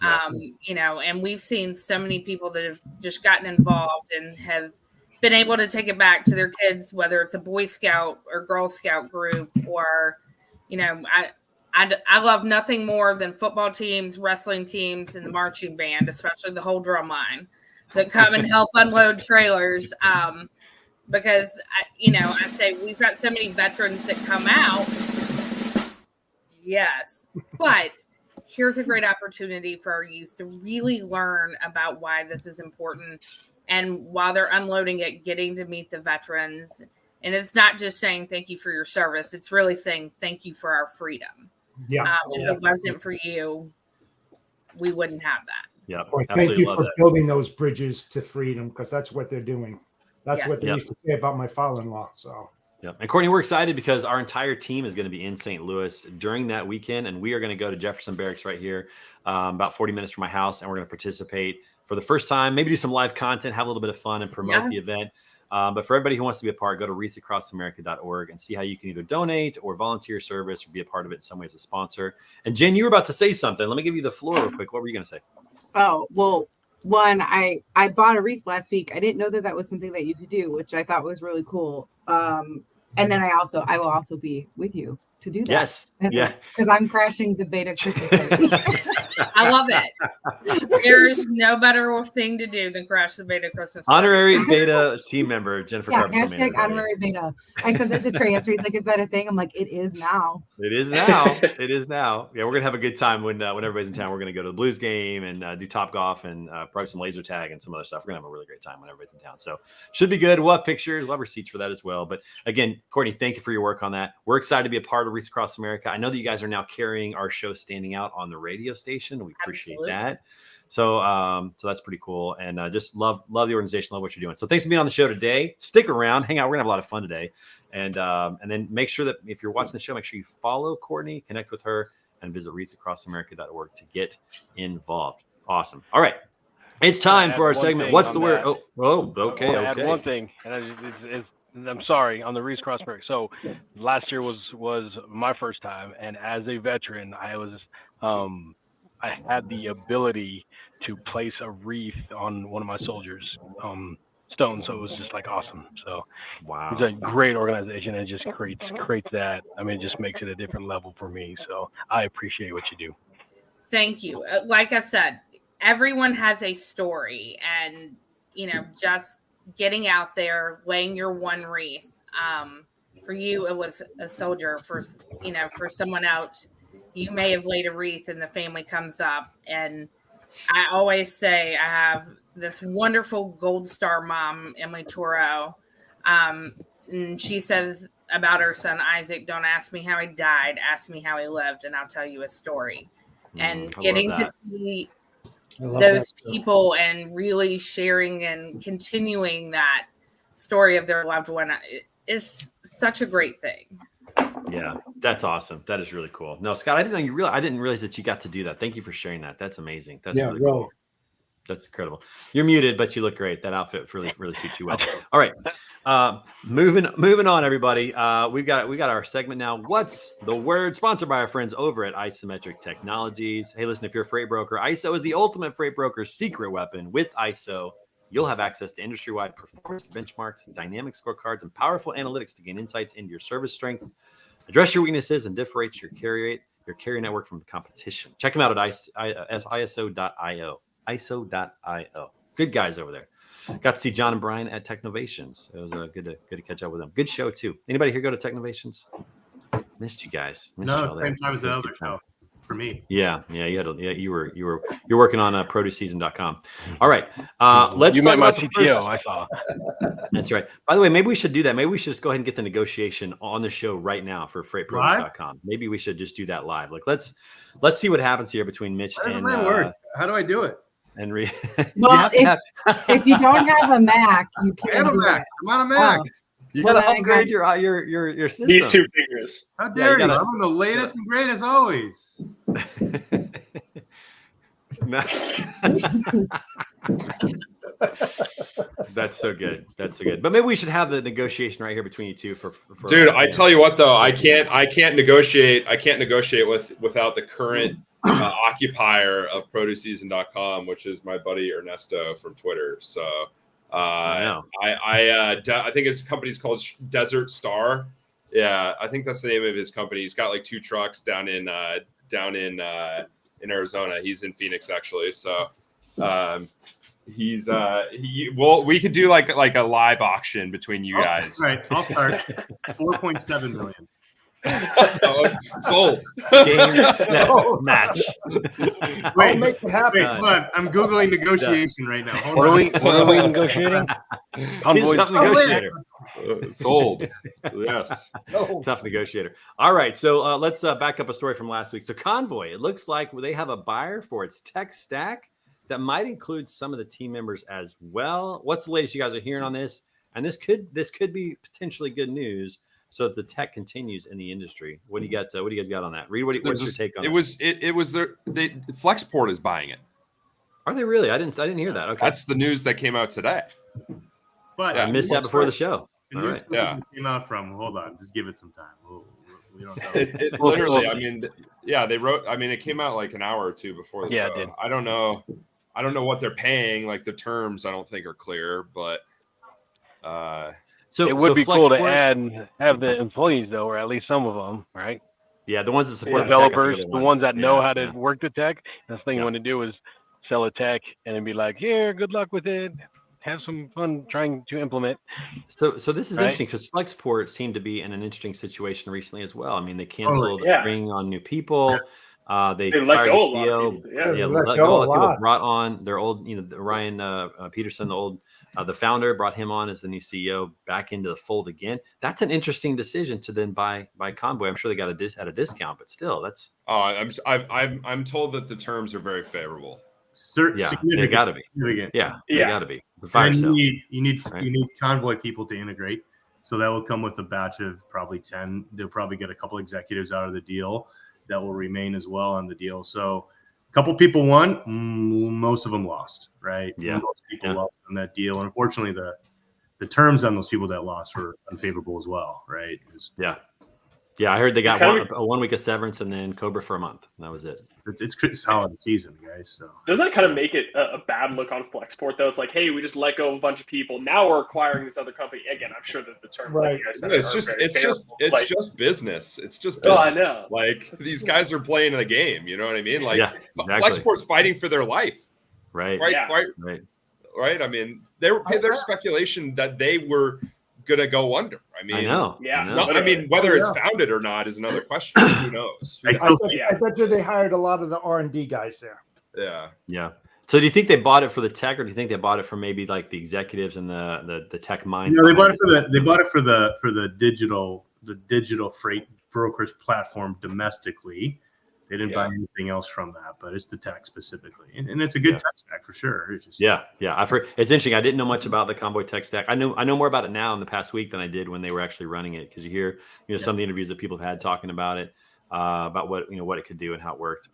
Speaker 3: And we've seen so many people that have just gotten involved and have been able to take it back to their kids, whether it's a Boy Scout or Girl Scout group, or, I love nothing more than football teams, wrestling teams, and the marching band, especially the whole drum line that come and help unload trailers. Because, I say we've got so many veterans that come out. Yes. But here's a great opportunity for our youth to really learn about why this is important. And while they're unloading it, getting to meet the veterans. And it's not just saying thank you for your service. It's really saying thank you for our freedom.
Speaker 8: Yeah.
Speaker 3: If it wasn't for you, we wouldn't have that.
Speaker 2: Yeah.
Speaker 8: Thank you for building those bridges to freedom, because that's what they're doing. That's what they used to say about my father-in-law. So.
Speaker 2: Yep. And Courtney, we're excited because our entire team is going to be in St. Louis during that weekend, and we are going to go to Jefferson Barracks right here, about 40 minutes from my house, and we're going to participate for the first time, maybe do some live content, have a little bit of fun, and promote the event. But for everybody who wants to be a part, go to wreathsacrossamerica.org and see how you can either donate or volunteer service or be a part of it in some way as a sponsor. And Jen, you were about to say something. Let me give you the floor real quick. What were you going to say?
Speaker 7: Oh, well, one, I bought a wreath last week. I didn't know that was something that you could do, which I thought was really cool. And then I will also be with you to do that.
Speaker 2: Yes. Yeah.
Speaker 7: Because I'm crashing the beta Christmas party.
Speaker 3: I love it. There is no better thing to do than crash the beta Christmas party.
Speaker 2: Honorary beta team member Jennifer.
Speaker 7: Yeah, hashtag honorary beta. I said that to Trey yesterday. He's like, "Is that a thing?" I'm like, "It is now."
Speaker 2: It is now. It is now. Yeah, we're gonna have a good time when everybody's in town. We're gonna go to the Blues game and do Top Golf and probably some laser tag and some other stuff. We're gonna have a really great time when everybody's in town. So should be good. We'll have pictures. We'll have receipts for that as well. But again, Courtney, thank you for your work on that. We're excited to be a part of Wreaths Across America. I know that you guys are now carrying our show standing out on the radio station. We appreciate that. So that's pretty cool. And just love the organization, love what you're doing. So thanks for being on the show today. Stick around, hang out. We're gonna have a lot of fun today. And then make sure that if you're watching the show, make sure you follow Courtney, connect with her, and visit wreathsacrossamerica.org to get involved. Awesome. All right. It's time for our segment. What's the word? Okay.
Speaker 12: I had one thing, and I'm sorry, on the Wreaths Across America. So last year was my first time, and as a veteran, I had the ability to place a wreath on one of my soldiers' stones. So it was just like awesome. So
Speaker 2: wow,
Speaker 12: it's a great organization, and it just creates that. I mean, it just makes it a different level for me. So I appreciate what you do.
Speaker 3: Thank you. Like I said, everyone has a story, and just getting out there, laying your one wreath. For you, it was a soldier. For someone else, you may have laid a wreath and the family comes up. And I always say I have this wonderful Gold Star mom, Emily Toro. And she says about her son, Isaac, don't ask me how he died. Ask me how he lived, and I'll tell you a story. And getting to see those people and really sharing and continuing that story of their loved one is such a great thing.
Speaker 2: Yeah, that's awesome. That is really cool. No, Scott, I didn't realize that you got to do that. Thank you for sharing that. That's amazing. That's really cool. That's incredible. You're muted, but you look great. That outfit really suits you well. All right, moving on, everybody. We got our segment now. What's the word? Sponsored by our friends over at Isometric Technologies. Hey, listen, if you're a freight broker, ISO is the ultimate freight broker's secret weapon. With ISO, you'll have access to industry-wide performance benchmarks, dynamic scorecards, and powerful analytics to gain insights into your service strengths, address your weaknesses, and differentiate your carrier network from the competition. Check them out at iso.io. ISO.io. Good guys over there. Got to see John and Brian at Technovations. It was good to catch up with them. Good show too. Anybody here go to Technovations? Missed you guys.
Speaker 5: Same time as the other show for me.
Speaker 2: Yeah. You were working on ProduceSeason.com. All right. Let's.
Speaker 12: You met my TTO. I saw.
Speaker 2: That's right. By the way, maybe we should do that. Maybe we should just go ahead and get the negotiation on the show right now for FreightProduce.com. Maybe we should just do that live. Like let's see what happens here between Mitch and.
Speaker 5: How do I do it?
Speaker 2: And
Speaker 7: well, if you don't have a Mac, you can't.
Speaker 5: I have a Mac. I'm on a Mac.
Speaker 2: You got to upgrade your system.
Speaker 6: These two fingers.
Speaker 5: How dare you? I'm on the latest and greatest always.
Speaker 2: That's so good. But maybe we should have the negotiation right here between you two for
Speaker 4: Dude, I tell you what though, I can't negotiate without the current occupier of ProduceSeason.com, which is my buddy Ernesto from Twitter. So I think his company's called Desert Star. Yeah, I think that's the name of his company. He's got like 2 trucks down in Arizona. He's in Phoenix actually. So we could do like a live auction between you guys.
Speaker 5: All right, I'll start. 4.7 million.
Speaker 4: Sold.
Speaker 2: Game, set, match.
Speaker 5: Wait, make it happen. Wait, hold on. I'm Googling negotiation right now.
Speaker 12: What are we negotiating?
Speaker 2: He's a tough negotiator.
Speaker 4: Sold. Yes.
Speaker 2: Tough negotiator. All right. So let's back up a story from last week. So Convoy, it looks like they have a buyer for its tech stack that might include some of the team members as well. What's the latest you guys are hearing on this? And this could be potentially good news. So that the tech continues in the industry. What do you got? What do you guys got on that? Reed, what's your take on it?
Speaker 4: It was Flexport is buying it.
Speaker 2: Are they really? I didn't hear that. Okay,
Speaker 4: that's the news that came out today.
Speaker 5: But
Speaker 2: I missed that before the show.
Speaker 5: The news came out from. Hold on, just give it some time. We don't know.
Speaker 4: It literally. I mean, they wrote. I mean, it came out like an hour or two before the show.
Speaker 12: It did.
Speaker 4: I don't know what they're paying. Like the terms, I don't think are clear, but.
Speaker 12: So it would be cool to have the employees though, or at least some of them, right?
Speaker 2: Yeah, the ones that support
Speaker 12: developers, the ones that know how to work the tech. That's the thing you want to do is sell a tech and then be like, here, good luck with it. Have some fun trying to implement.
Speaker 2: So this is interesting because Flexport seemed to be in an interesting situation recently as well. I mean, they canceled bringing on new people. They
Speaker 6: let go
Speaker 2: the CEO. Let go a lot of people. Brought on their old, Ryan Peterson, the founder, brought him on as the new CEO back into the fold again. That's an interesting decision to then buy Convoy. I'm sure they got at a discount, but still, that's.
Speaker 4: I'm told that the terms are very favorable.
Speaker 2: They got to be. Yeah, they got to be. The fire sale.
Speaker 5: You need Convoy people to integrate, so that will come with a batch of probably 10. They'll probably get a couple executives out of the deal that will remain as well on the deal. So a couple people won, most of them lost, right?
Speaker 2: Yeah.
Speaker 5: Most people lost on that deal. And unfortunately, the terms on those people that lost were unfavorable as well, right?
Speaker 2: Yeah, I heard they got a 1 week of severance and then Cobra for a month. That was it.
Speaker 5: It's solid season, guys. So
Speaker 6: does that kind of make it a bad look on Flexport though? It's like, hey, we just let go of a bunch of people. Now we're acquiring this other company. Again, I'm sure that the terms, like you guys said,
Speaker 4: it's just business. It's just business.
Speaker 6: I know.
Speaker 4: Like these guys are playing the game. You know what I mean? Like
Speaker 2: exactly.
Speaker 4: Flexport's fighting for their life.
Speaker 2: Right.
Speaker 4: Right. I mean, there's speculation that they were gonna go under. I mean,
Speaker 2: I know.
Speaker 4: I mean, whether it's founded or not is another question. Who knows?
Speaker 8: I bet you they hired a lot of the R&D guys there.
Speaker 2: Yeah. So do you think they bought it for the tech, or do you think they bought it for maybe like the executives and the tech mind?
Speaker 5: No, they bought it for the digital freight brokerage platform domestically. They didn't buy anything else from that, but it's the tech specifically, and it's a good tech stack for sure. It's just,
Speaker 2: I've heard it's interesting. I didn't know much about the Convoy tech stack. I know more about it now in the past week than I did when they were actually running it, because you hear some of the interviews that people have had talking about it, about what it could do and how it worked.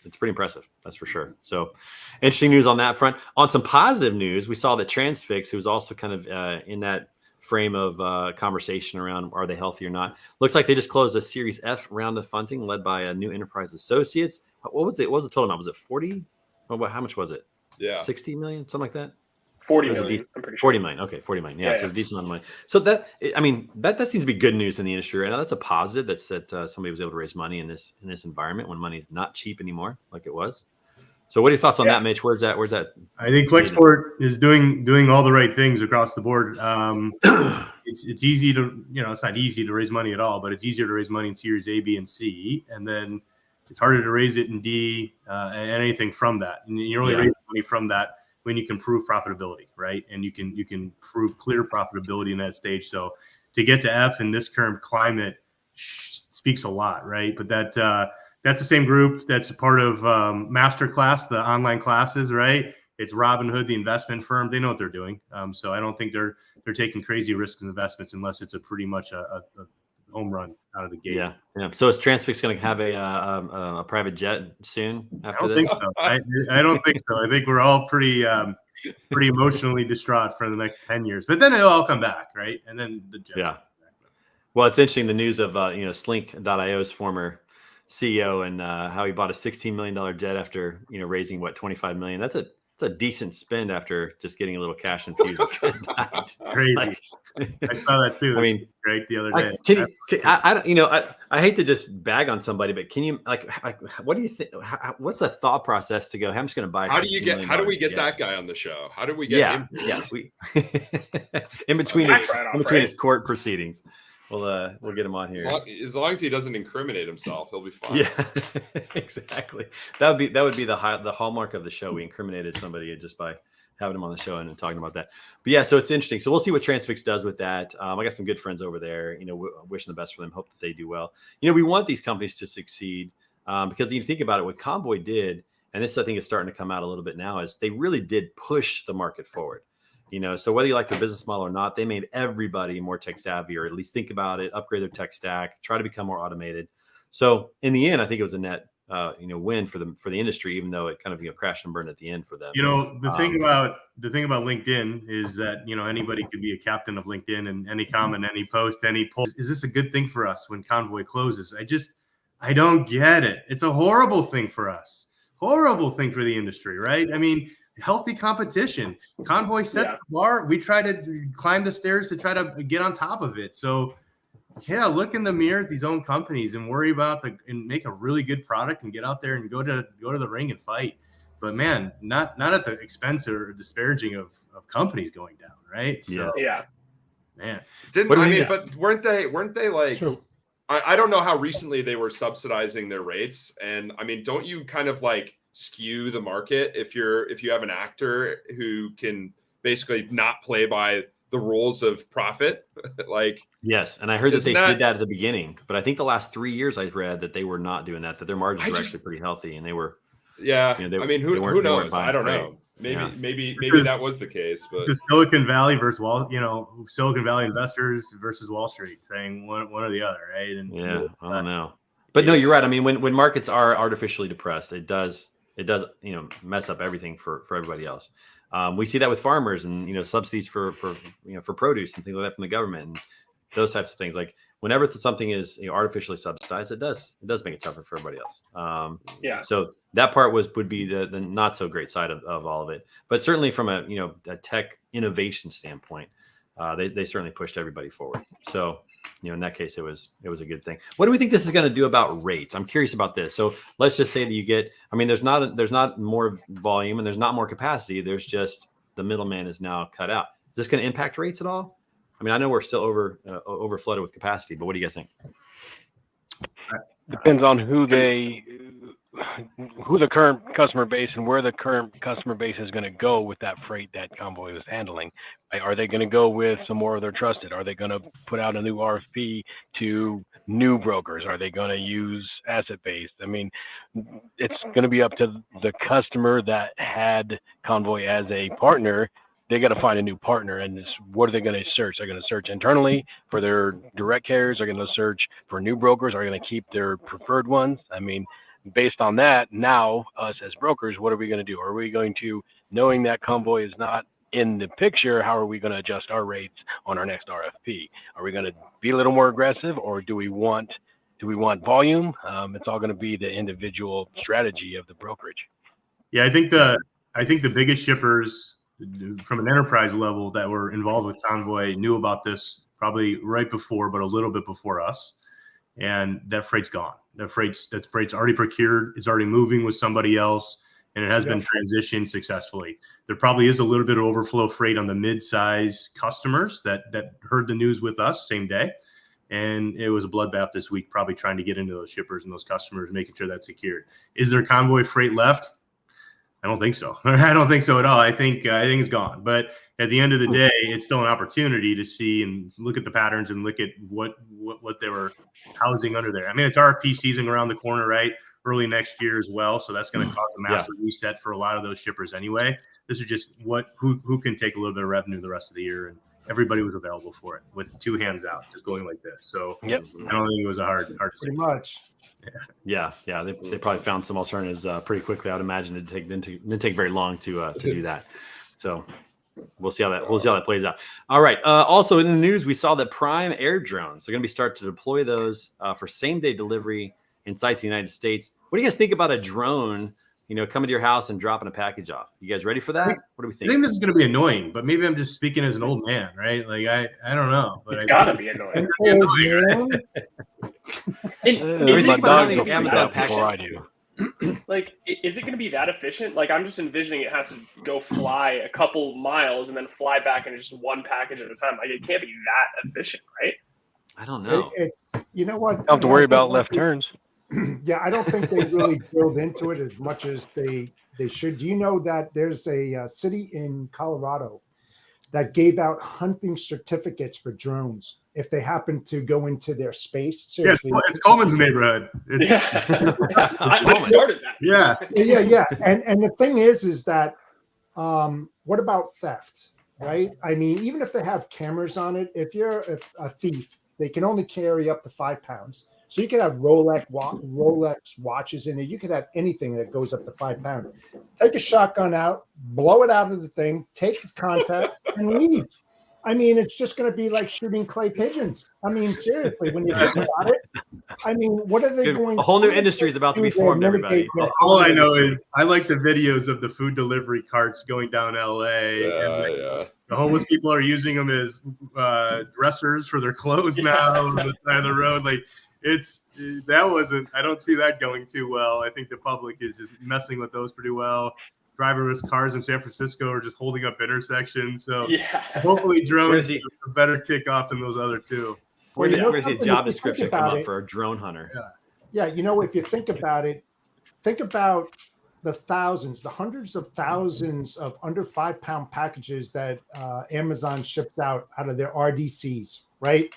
Speaker 2: It's pretty impressive, that's for sure. So interesting news on that front. On some positive news, we saw that Transfix, who's also kind of in that frame of conversation around are they healthy or not, looks like they just closed a Series F round of funding led by a New Enterprise Associates. What was the total amount? Was it 40? How much was it? 60 million, something like that.
Speaker 6: 40 million. I'm pretty sure.
Speaker 2: 40 million. Okay, 40 million. Yeah, so it's a decent amount of money. So that seems to be good news in the industry right now. That's a positive. That somebody was able to raise money in this environment when money's not cheap anymore, like it was. So what are your thoughts on that, Mitch? Where's that?
Speaker 5: I think Flexport is doing all the right things across the board. It's easy to, it's not easy to raise money at all, but it's easier to raise money in Series A, B, and C, and then it's harder to raise it in D and anything from that. And you're only raising money from that when you can prove profitability, right? And you can prove clear profitability in that stage. So to get to F in this current climate speaks a lot, right? But that's the same group that's a part of Masterclass, the online classes, right? It's Robinhood, the investment firm. They know what they're doing. So I don't think they're taking crazy risks in investments unless it's a pretty much a home run out of the gate.
Speaker 2: Yeah. So is Transfix going to have a private jet soon? After
Speaker 5: I don't think so. I don't think so. I think we're all pretty emotionally distraught for the next 10 years. But then it'll all come back, right? And then the jets.
Speaker 2: Yeah. Well, it's interesting, the news of Slink.io's former CEO and how he bought a $16 million jet after raising $25 million. That's a decent spend after just getting a little cash infusion.
Speaker 5: Crazy. I saw that too. I mean, great the other day.
Speaker 2: I hate to just bag on somebody, but can you what do you think? What's the thought process to go? I'm just going to buy.
Speaker 4: How do we get that guy on the show? How do we get him?
Speaker 2: Yeah, in between his court proceedings. We'll get him on here.
Speaker 4: As long as he doesn't incriminate himself, he'll be fine.
Speaker 2: Yeah, exactly. That would be the hallmark of the show. We incriminated somebody just by having him on the show and talking about that. But yeah, so it's interesting. So we'll see what Transfix does with that. I got some good friends over there. Wishing the best for them. Hope that they do well. We want these companies to succeed because you think about it. What Convoy did, and this I think is starting to come out a little bit now, is they really did push the market forward. So whether you like their business model or not, they made everybody more tech savvy, or at least think about it, upgrade their tech stack, try to become more automated. So in the end, I think it was a net, win for the industry, even though it kind of crashed and burned at the end for them.
Speaker 5: The thing about LinkedIn is that anybody could be a captain of LinkedIn, and any comment, any post, any poll. Is this a good thing for us when Convoy closes? I don't get it. It's a horrible thing for us. Horrible thing for the industry, right? I mean, healthy competition. Convoy sets the bar. We try to climb the stairs to try to get on top of it. So, look in the mirror at these own companies and worry about and make a really good product and get out there and go to the ring and fight. But man, not at the expense or disparaging of companies going down, right? So, man.
Speaker 4: But weren't they like? Sure. I don't know how recently they were subsidizing their rates, and I mean, don't you kind of like skew the market if you have an actor who can basically not play by the rules of profit?
Speaker 2: Yes, and I heard that they did that at the beginning, but I think the last 3 years I've read that they were not doing that their margins were actually pretty healthy, and they were
Speaker 4: who knows? I don't know. Maybe that was the case, but
Speaker 5: the Silicon Valley versus Silicon Valley investors versus Wall Street saying one or the other, right? And
Speaker 2: I don't know. But no, you're right. I mean, when markets are artificially depressed, it does mess up everything for everybody else. We see that with farmers and subsidies for produce and things like that from the government and those types of things. Like whenever something is artificially subsidized, it does make it tougher for everybody else. So that part would be the not so great side of all of it. But certainly from a tech innovation standpoint, they certainly pushed everybody forward. So in that case, it was a good thing. What do we think this is going to do about rates? I'm curious about this. So let's just say that you get, there's not more volume and there's not more capacity. There's just the middleman is now cut out. Is this going to impact rates at all? I know we're still over flooded with capacity, but what do you guys think?
Speaker 12: Depends on who the current customer base and where the current customer base is going to go with that freight that Convoy was handling. Are they going to go with some more of their trusted? Are they going to put out a new RFP to new brokers? Are they going to use asset based? It's going to be up to the customer that had Convoy as a partner. They got to find a new partner, and what are they going to search? They're going to search internally for their direct carriers. They're going to search for new brokers. Are they going to keep their preferred ones? Based on that, now us as brokers, what are we going to do? Are we going to, knowing that Convoy is not in the picture, how are we going to adjust our rates on our next RFP? Are we going to be a little more aggressive, or do we want volume? It's all going to be the individual strategy of the brokerage.
Speaker 5: Yeah, I think the biggest shippers from an enterprise level that were involved with Convoy knew about this probably right before, but a little bit before us. And that freight's gone. That freight's already procured. It's already moving with somebody else, and it has been transitioned successfully. There probably is a little bit of overflow freight on the mid-size customers that heard the news with us same day. And it was a bloodbath this week, probably trying to get into those shippers and those customers, making sure that's secured. Is there Convoy freight left? I don't think so. I don't think so at all. I think it's gone. But at the end of the day, it's still an opportunity to see and look at the patterns and look at what they were housing under there. It's RFP season around the corner, right? Early next year as well. So that's going to cause a massive reset for a lot of those shippers anyway. This is just who can take a little bit of revenue the rest of the year, and everybody was available for it with two hands out, just going like this. So I don't think it was a hard decision.
Speaker 8: Pretty much.
Speaker 2: Yeah. They probably found some alternatives pretty quickly. I'd imagine it didn't take very long to do that. So we'll see how that plays out. All right. Also in the news, we saw that Prime air drones are going to be start to deploy those for same day delivery in sites in the United States. What do you guys think about a drone, coming to your house and dropping a package off? You guys ready for that? What do we think?
Speaker 5: I think this is going to be annoying, but maybe I'm just speaking as an old man, right? I don't know. But
Speaker 6: it's got to be annoying.
Speaker 12: Is it
Speaker 6: going to be that efficient? I'm just envisioning it has to go fly a couple miles and then fly back in just one package at a time. It can't be that efficient, right?
Speaker 2: I don't know.
Speaker 8: You know what?
Speaker 12: Don't have to worry about left turns.
Speaker 8: Yeah, I don't think they really build into it as much as they should. Do you know that there's a city in Colorado that gave out hunting certificates for drones if they happen to go into their space? Seriously.
Speaker 5: Yes, it's Coleman's neighborhood.
Speaker 6: I started that.
Speaker 8: Yeah. And the thing is that what about theft, right? Even if they have cameras on it, if you're a thief, they can only carry up to 5 pounds. So you could have Rolex watches in it. You could have anything that goes up to 5 pounds. Take a shotgun out, blow it out of the thing, take its contact, and leave. It's just going to be like shooting clay pigeons. Seriously, when you think about it, what are they going?
Speaker 2: A whole new industry is about to be formed, everybody.
Speaker 5: All I know is I like the videos of the food delivery carts going down LA. The homeless people are using them as dressers for their clothes now on the side of the road. I don't see that going too well. I think the public is just messing with those pretty well. Driverless cars in San Francisco are just holding up intersections. So hopefully drones are a better kickoff than those other two.
Speaker 2: Where's the job description come up for a drone hunter?
Speaker 8: Yeah, if you think about it, think about the hundreds of thousands of under 5 pound packages that Amazon ships out of their RDCs, right?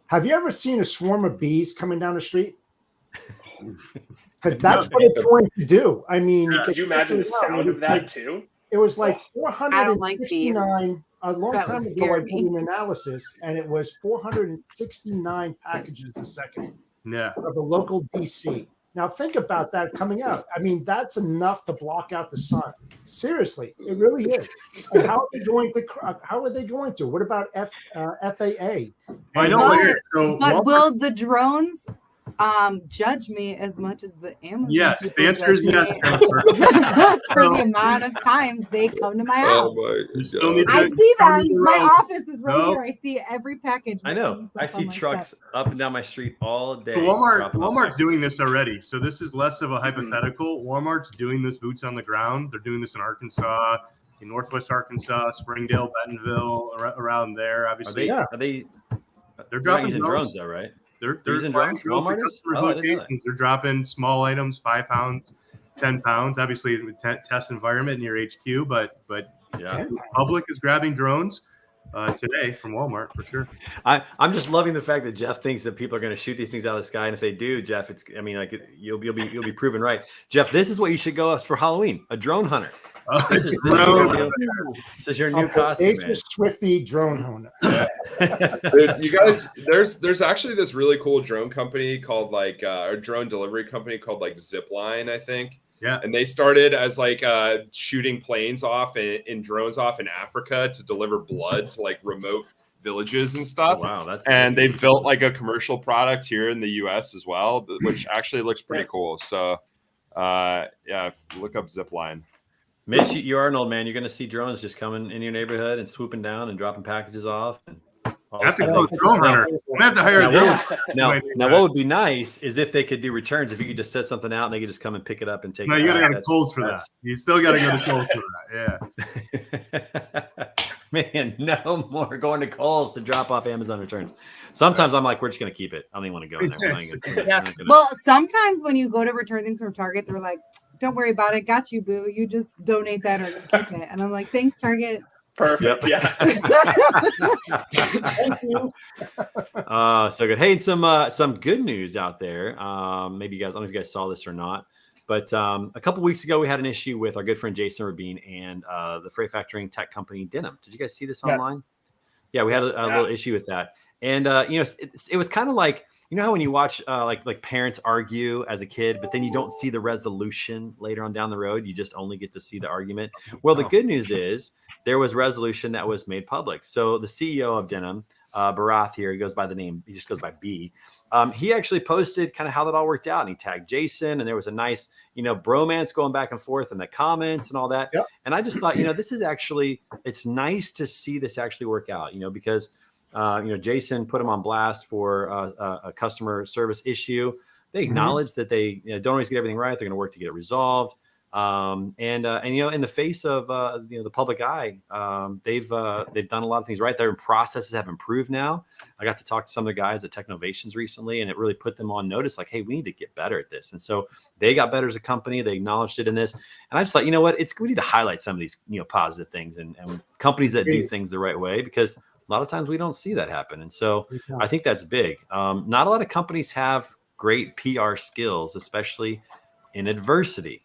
Speaker 8: Have you ever seen a swarm of bees coming down the street? Because that's what it's going to do.
Speaker 6: Could you imagine the sound of that too?
Speaker 8: It was 469. A long time ago, I did an analysis, and it was 469 packages a second.
Speaker 5: Yeah.
Speaker 8: Of a local DC. Now think about that coming out. That's enough to block out the sun. Seriously, it really is. And how are they going to? What about FAA?
Speaker 7: But will the drones Judge me as much as the Amazon.
Speaker 5: Yes,
Speaker 7: people
Speaker 5: the answer is
Speaker 7: judge
Speaker 5: yes.
Speaker 7: me
Speaker 5: Transfer.
Speaker 7: for the amount of times they come to my house.
Speaker 5: You still need
Speaker 7: I
Speaker 5: to
Speaker 7: see
Speaker 5: cover
Speaker 7: them.
Speaker 5: the
Speaker 7: My
Speaker 5: road.
Speaker 7: office is right
Speaker 5: No.
Speaker 7: here. I see every package.
Speaker 2: I
Speaker 7: that
Speaker 2: know.
Speaker 7: comes
Speaker 2: I
Speaker 7: up on
Speaker 2: see
Speaker 7: my
Speaker 2: trucks
Speaker 7: step.
Speaker 2: up and down my street all day.
Speaker 5: So Walmart's
Speaker 2: dropping off
Speaker 5: doing this already. So this is less of a hypothetical. Walmart's doing this boots on the ground. They're doing this in Arkansas, in Northwest Arkansas, Springdale, Bentonville, around there. Obviously,
Speaker 2: Are they?
Speaker 5: they're
Speaker 2: They're
Speaker 5: dropping
Speaker 2: using drones though, right?
Speaker 5: They're
Speaker 2: using
Speaker 5: flying
Speaker 2: drones.
Speaker 5: to
Speaker 2: Walmart is?
Speaker 5: customers'
Speaker 2: Oh, I didn't know that.
Speaker 5: locations. They're dropping small items, 5 pounds, 10 pounds. Obviously, test environment in your HQ, but
Speaker 2: Yeah.
Speaker 5: the public is grabbing drones today from Walmart for sure.
Speaker 2: I'm just loving the fact that Jeff thinks that people are going to shoot these things out of the sky, and if they do, Jeff, you'll be proven right. Jeff, this is what you should go as for Halloween: a drone hunter. This is your new costume, man.
Speaker 8: Ace Swifty drone hunter.
Speaker 4: Dude, you guys, there's actually this really cool drone company called a drone delivery company called Zipline, I think.
Speaker 5: Yeah.
Speaker 4: And they started as shooting planes off and drones off in Africa to deliver blood to remote villages and stuff.
Speaker 2: Oh, wow,
Speaker 4: they've built a commercial product here in the US as well, which actually looks pretty cool. So look up Zipline.
Speaker 2: Mitch, you are an old man. You're going to see drones just coming in your neighborhood and swooping down and dropping packages off. And
Speaker 5: I have to go drone hunter. I have to hire a drone.
Speaker 2: Now, what would be nice is if they could do returns. If you could just set something out and they could just come and pick it up and take
Speaker 5: No,
Speaker 2: it.
Speaker 5: you got to
Speaker 2: out.
Speaker 5: go to Kohl's for that. You still got to go to Kohl's for that. Yeah.
Speaker 2: Man, no more going to Kohl's to drop off Amazon returns. Sometimes I'm like, we're just going to keep it. I don't even want to go in there.
Speaker 7: Yes. Well, sometimes when you go to return things from Target, they're like, "Don't worry about it. Got you, boo. You just donate that or you keep it." And I'm like, "Thanks, Target."
Speaker 6: Perfect.
Speaker 2: Yep.
Speaker 6: Yeah.
Speaker 8: Thank you.
Speaker 2: So good. Hey, some good news out there. Maybe you guys, I don't know if you guys saw this or not, but a couple weeks ago we had an issue with our good friend Jason Rabin and the freight factoring tech company Denim. Did you guys see this online? Yeah, we had a little issue with that, and it was kind of like, you know how when you watch like parents argue as a kid, but then you don't see the resolution later on down the road, you just only get to see the argument. Well, the good news is there was resolution that was made public. So the CEO of Denim, Barath here, he just goes by B. He actually posted kind of how that all worked out, and he tagged Jason, and there was a nice, bromance going back and forth in the comments and all that.
Speaker 8: Yep.
Speaker 2: And I just thought, this is actually, it's nice to see this actually work out, because Jason put him on blast for a customer service issue. They acknowledged that they don't always get everything right. They're going to work to get it resolved. And in the face of the public eye, they've done a lot of things right. Their processes have improved now. I got to talk to some of the guys at Technovations recently, and it really put them on notice. Like, hey, we need to get better at this. And so they got better as a company. They acknowledged it in this. And I just thought, we need to highlight some of these positive things and companies that do things the right way, because a lot of times we don't see that happen. And so I think that's big. Not a lot of companies have great PR skills, especially in adversity.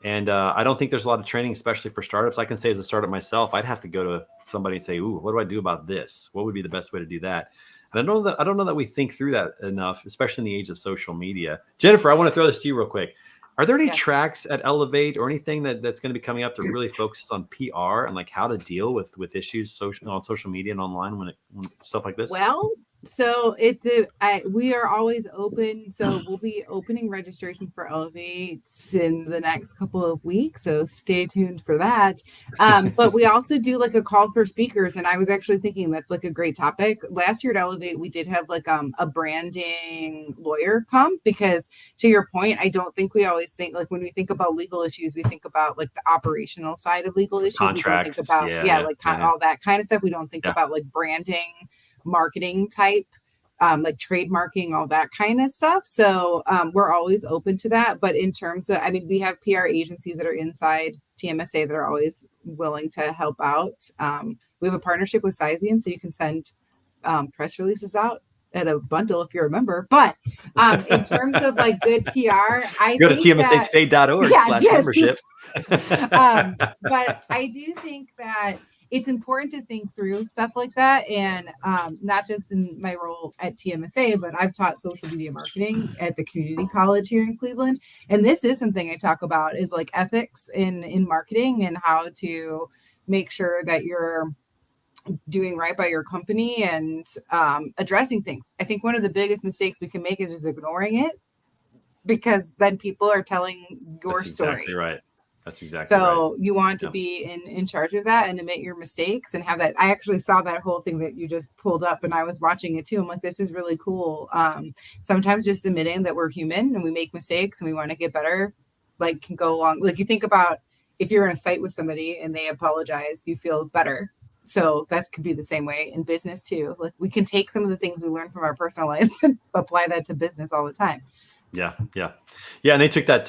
Speaker 2: And I don't think there's a lot of training, especially for startups. I can say as a startup myself, I'd have to go to somebody and say, "Ooh, what do I do about this? What would be the best way to do that?" And I don't know that we think through that enough, especially in the age of social media. Jennifer, I want to throw this to you real quick. Are there any tracks at Elevate or anything that's going to be coming up to really focus on PR and like how to deal with issues on social media and online when stuff like this?
Speaker 7: Well, so we are always open. So we'll be opening registration for Elevate in the next couple of weeks. So stay tuned for that. But we also do like a call for speakers. And I was actually thinking that's like a great topic. Last year at Elevate, we did have like a branding lawyer come, because to your point, I don't think we always think like when we think about legal issues, we think about like the operational side of legal issues.
Speaker 2: Contracts,
Speaker 7: we don't think about all that kind of stuff. We don't think about like branding, marketing type, like trademarking, all that kind of stuff. So we're always open to that. But in terms of, we have PR agencies that are inside TMSA that are always willing to help out. We have a partnership with Sizian, so you can send press releases out at a bundle if you're a member. But in terms of like good PR, I
Speaker 2: go to
Speaker 7: think
Speaker 2: tmsastate.org/membership.
Speaker 7: But I do think that it's important to think through stuff like that. And not just in my role at TMSA, but I've taught social media marketing at the community college here in Cleveland. And this is something I talk about, is like ethics in marketing and how to make sure that you're doing right by your company and addressing things. I think one of the biggest mistakes we can make is just ignoring it, because then people are telling your
Speaker 2: That's
Speaker 7: story.
Speaker 2: exactly right. That's exactly right.
Speaker 7: So you want to be in charge of that and admit your mistakes and have that. I actually saw that whole thing that you just pulled up and I was watching it too. I'm like, this is really cool. Sometimes just admitting that we're human and we make mistakes and we want to get better, like, can go along. Like, you think about if you're in a fight with somebody and they apologize, you feel better. So that could be the same way in business too. Like, we can take some of the things we learn from our personal lives and apply that to business all the time.
Speaker 2: Yeah. And they took that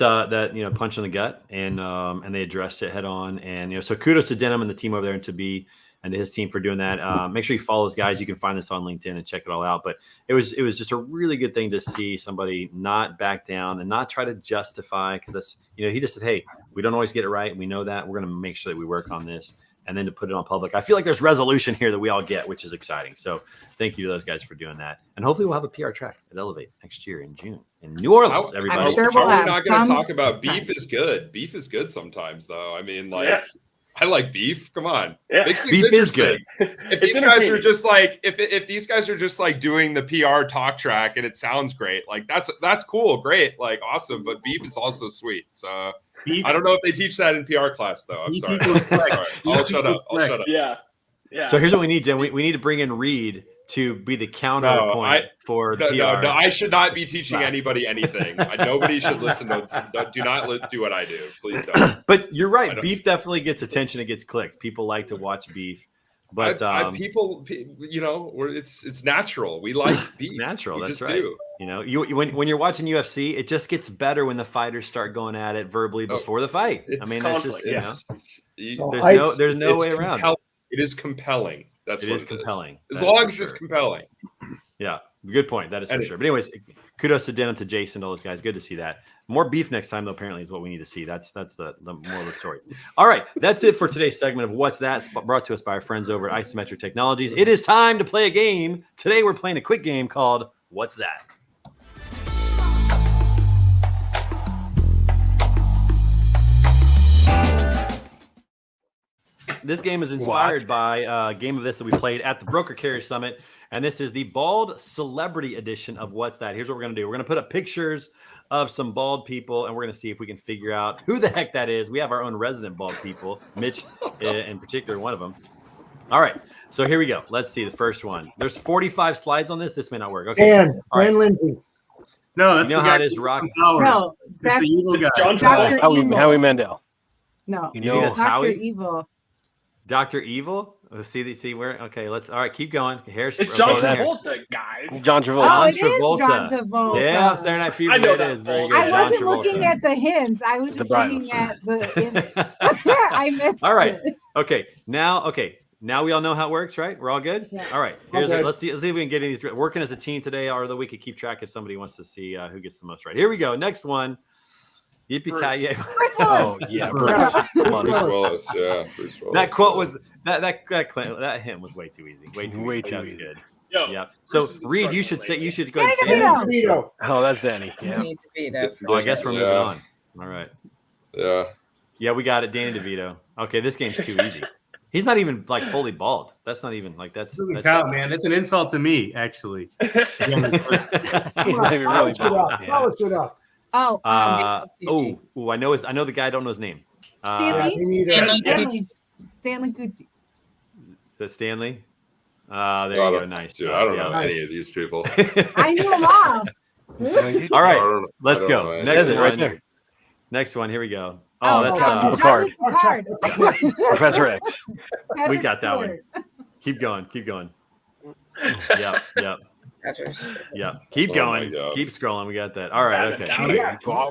Speaker 2: punch in the gut and they addressed it head on. And so kudos to Denham and the team over there and to his team for doing that. Make sure you follow those guys. You can find this on LinkedIn and check it all out. But it was just a really good thing to see somebody not back down and not try to justify, because that's he just said, hey, we don't always get it right, and we know that. We're going to make sure that we work on this. And then to put it on public, I feel like there's resolution here that we all get, which is exciting. So thank you to those guys for doing that. And hopefully we'll have a PR track at Elevate next year in June in New Orleans. Everybody,
Speaker 7: I'm sure we'll
Speaker 4: we're
Speaker 7: have
Speaker 4: not going to
Speaker 7: some
Speaker 4: talk about
Speaker 7: time.
Speaker 4: beef is good. Beef is good sometimes, though. I mean, I like beef. Come on,
Speaker 2: beef is good.
Speaker 4: If these guys are just like, if these guys are just like doing the PR talk track and it sounds great, like that's cool, great, like awesome. But beef is also sweet. So. I don't know if they teach that in PR class, though. I'm sorry. All right. I'll shut up.
Speaker 6: Yeah.
Speaker 2: So here's what we need, Jen. We need to bring in Reed to be the counterpoint for PR.
Speaker 4: No, I should not be teaching anybody anything. Nobody should listen to. Do not do what I do. Please don't.
Speaker 2: But you're right. Beef definitely gets attention. It gets clicks. People like to watch beef. But
Speaker 4: people, it's natural. We like beef.
Speaker 2: It's natural.
Speaker 4: We
Speaker 2: That's
Speaker 4: just
Speaker 2: right.
Speaker 4: do.
Speaker 2: When you're watching UFC, it just gets better when the fighters start going at it verbally before the fight. I mean, that's just there's no way around it.
Speaker 4: It is compelling. That's what it is.
Speaker 2: Compelling.
Speaker 4: As long as it's compelling.
Speaker 2: Yeah, good point. That is for sure. But anyways, kudos to Denham, to Jason, to all those guys. Good to see that. More beef next time, though, apparently, is what we need to see. That's the moral of the story. All right, that's it for today's segment of What's That, brought to us by our friends over at Isometric Technologies. It is time to play a game. Today, we're playing a quick game called What's That? This game is inspired by a game of this that we played at the Broker Carrier Summit, and this is the Bald Celebrity Edition of What's That? Here's what we're going to do. We're going to put up pictures of some bald people, and we're going to see if we can figure out who the heck that is. We have our own resident bald people, Mitch in particular, one of them. All right, so here we go. Let's see the first one. There's 45 slides on this. This may not work. Okay.
Speaker 8: Dan Lindsay.
Speaker 5: No, that's
Speaker 2: how it is, Rock.
Speaker 7: No, that's
Speaker 5: the evil guy.
Speaker 7: Dr. Evil.
Speaker 12: Howie Mandel.
Speaker 7: No,
Speaker 2: You think
Speaker 7: it's
Speaker 2: that's
Speaker 7: Dr.
Speaker 2: Howie?
Speaker 7: Evil.
Speaker 2: Dr. Evil? Let's see where. Okay, all right, keep going. Here's
Speaker 6: It's John Travolta, guys.
Speaker 12: John Travolta.
Speaker 7: Oh, it is John Travolta.
Speaker 2: Yeah, Saturday Night Fever.
Speaker 6: I know
Speaker 2: It
Speaker 6: that
Speaker 2: is very
Speaker 6: Travolta.
Speaker 2: good.
Speaker 7: I
Speaker 2: John
Speaker 7: wasn't
Speaker 2: Travolta.
Speaker 7: looking at the hints. I was just looking at the image. I missed
Speaker 2: All right.
Speaker 7: it.
Speaker 2: Okay. Now we all know how it works, right? We're all good.
Speaker 7: Yeah.
Speaker 2: All right. Let's see if we can get these working as a team today, or that we could keep track if somebody wants to see who gets the most right. Here we go. Next one. Yippee-ki-yay.
Speaker 12: Oh yeah,
Speaker 4: Bruce Willis. Yeah, Bruce Willis.
Speaker 2: That quote was that hint was way too easy. Way too easy. Good.
Speaker 6: Yo,
Speaker 2: Yeah. So
Speaker 6: Bruce is
Speaker 2: Reed, you should go ahead and say
Speaker 7: Danny
Speaker 2: that.
Speaker 7: DeVito.
Speaker 12: Oh, that's Danny. Yeah.
Speaker 3: Danny DeVito.
Speaker 2: Oh, I guess we're moving on. All right.
Speaker 4: Yeah.
Speaker 2: Yeah, we got it. Danny DeVito. Okay, this game's too easy. He's not even like fully bald. That's not even like that's.
Speaker 5: Doesn't count, man. It's an insult to me, actually.
Speaker 12: He's not even really
Speaker 8: Polish it up. Polish it up.
Speaker 7: Oh,
Speaker 2: I know the guy. I don't know his name.
Speaker 7: Stanley.
Speaker 8: Me neither.
Speaker 7: Stanley Gucci.
Speaker 2: The Stanley. There you go. Nice.
Speaker 4: Dude, I don't know any of these people.
Speaker 7: I knew them all.
Speaker 2: All right, let's
Speaker 4: I don't
Speaker 2: go.
Speaker 4: know.
Speaker 2: Next
Speaker 12: That's it
Speaker 2: one.
Speaker 12: right there.
Speaker 2: Next one. Here we go. Oh, that's
Speaker 12: Picard.
Speaker 7: Picard.
Speaker 12: Professor X.
Speaker 2: we got that one. Keep going. Yep. Keep
Speaker 4: Oh
Speaker 2: going.
Speaker 4: my God.
Speaker 2: Keep scrolling. We got that. All right. Okay.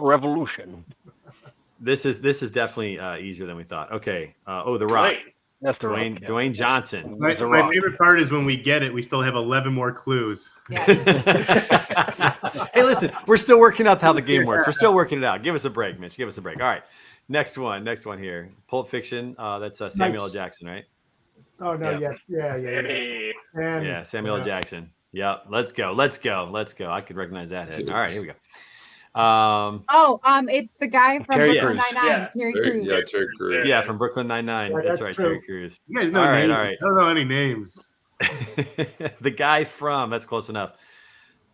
Speaker 12: Revolution.
Speaker 2: This is definitely easier than we thought. Okay. The Rock.
Speaker 12: That's the
Speaker 2: Dwayne Johnson.
Speaker 5: My favorite part is when we get it, we still have 11 more clues.
Speaker 7: Yes.
Speaker 2: Hey, listen, we're still working out how the game works. We're still working it out. Give us a break, Mitch. Give us a break. All right. Next one here. Pulp Fiction. That's Samuel L. Jackson, right?
Speaker 8: Oh no!
Speaker 2: Yeah.
Speaker 8: Yes. Yeah.
Speaker 2: Yeah, Samuel L. Jackson. Yeah. Let's go. I could recognize that head. All right, here we go.
Speaker 7: It's the guy from
Speaker 12: Terry
Speaker 7: Brooklyn
Speaker 12: Crews.
Speaker 7: Nine-Nine, Terry Crews.
Speaker 4: Yeah, Terry Crews.
Speaker 2: Yeah, from Brooklyn Nine-Nine.
Speaker 8: Yeah,
Speaker 2: That's
Speaker 8: that's
Speaker 2: right,
Speaker 8: true.
Speaker 2: Terry Crews.
Speaker 5: You guys know
Speaker 2: All right,
Speaker 5: names.
Speaker 2: all right.
Speaker 5: I don't know any names.
Speaker 2: The guy from, that's close enough.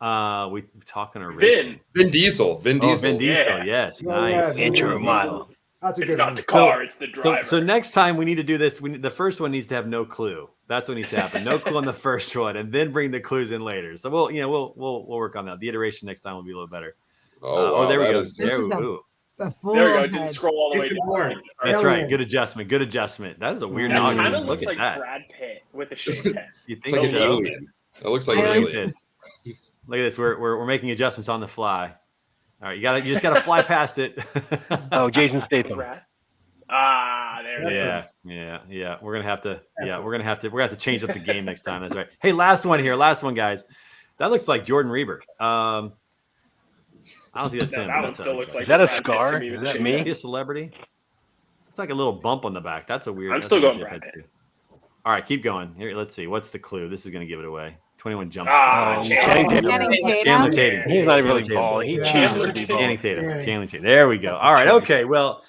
Speaker 2: We talking a
Speaker 4: Vin Diesel. Vin Diesel.
Speaker 2: Vin Diesel, yes. Nice.
Speaker 12: Andrew Milo.
Speaker 8: That's a
Speaker 6: It's
Speaker 8: good
Speaker 6: not
Speaker 8: one.
Speaker 6: the car, it's the driver.
Speaker 2: So next time we need to do this. The first one needs to have no clue. That's what needs to happen. No clue on the first one, and then bring the clues in later. So we'll work on that. The iteration next time will be a little better.
Speaker 4: Oh, wow,
Speaker 2: there we go.
Speaker 7: This is a full
Speaker 6: There we go.
Speaker 7: head.
Speaker 6: Didn't scroll all the way
Speaker 5: Jason
Speaker 6: down.
Speaker 5: Bourne.
Speaker 2: That's right.
Speaker 8: Alien.
Speaker 2: Good adjustment. Good adjustment. That is a weird
Speaker 6: That
Speaker 2: noggin.
Speaker 6: kind of
Speaker 2: Look
Speaker 6: looks
Speaker 2: at
Speaker 6: like
Speaker 2: that.
Speaker 6: Brad Pitt with a shaved head.
Speaker 2: You
Speaker 4: It's
Speaker 2: think
Speaker 4: like an
Speaker 2: so?
Speaker 4: alien. It looks like an
Speaker 7: I like
Speaker 4: alien.
Speaker 2: this. Look at this. We're making adjustments on the fly. All right, you just gotta fly past it.
Speaker 12: Oh, Jason Statham.
Speaker 6: Brad. There it is.
Speaker 2: Yeah. We're gonna have to change up the game next time. That's right. Hey, last one, guys. That looks like Jordan Reber. I don't think that's him.
Speaker 6: That one still looks like
Speaker 12: Is that a
Speaker 6: Brad Pitt
Speaker 12: scar?
Speaker 6: to me with
Speaker 12: Is that
Speaker 6: shaved
Speaker 12: me?
Speaker 2: Is
Speaker 6: head.
Speaker 2: he a celebrity? It's like a little bump on the back. That's a weird.
Speaker 6: I'm
Speaker 2: that's
Speaker 6: still
Speaker 2: a
Speaker 6: going
Speaker 2: weird
Speaker 6: Brad
Speaker 2: head
Speaker 6: Pitt.
Speaker 2: too. All right, keep going. Here, let's see. What's the clue? This is gonna give it away. 21 Jump
Speaker 12: Channing Tatum.
Speaker 2: Chandler Tatum.
Speaker 12: He's not even really
Speaker 2: Tatum.
Speaker 12: bald. He's
Speaker 6: Chandler
Speaker 12: Tatum.
Speaker 2: Channing Tatum. There we go. All right. Okay. Well,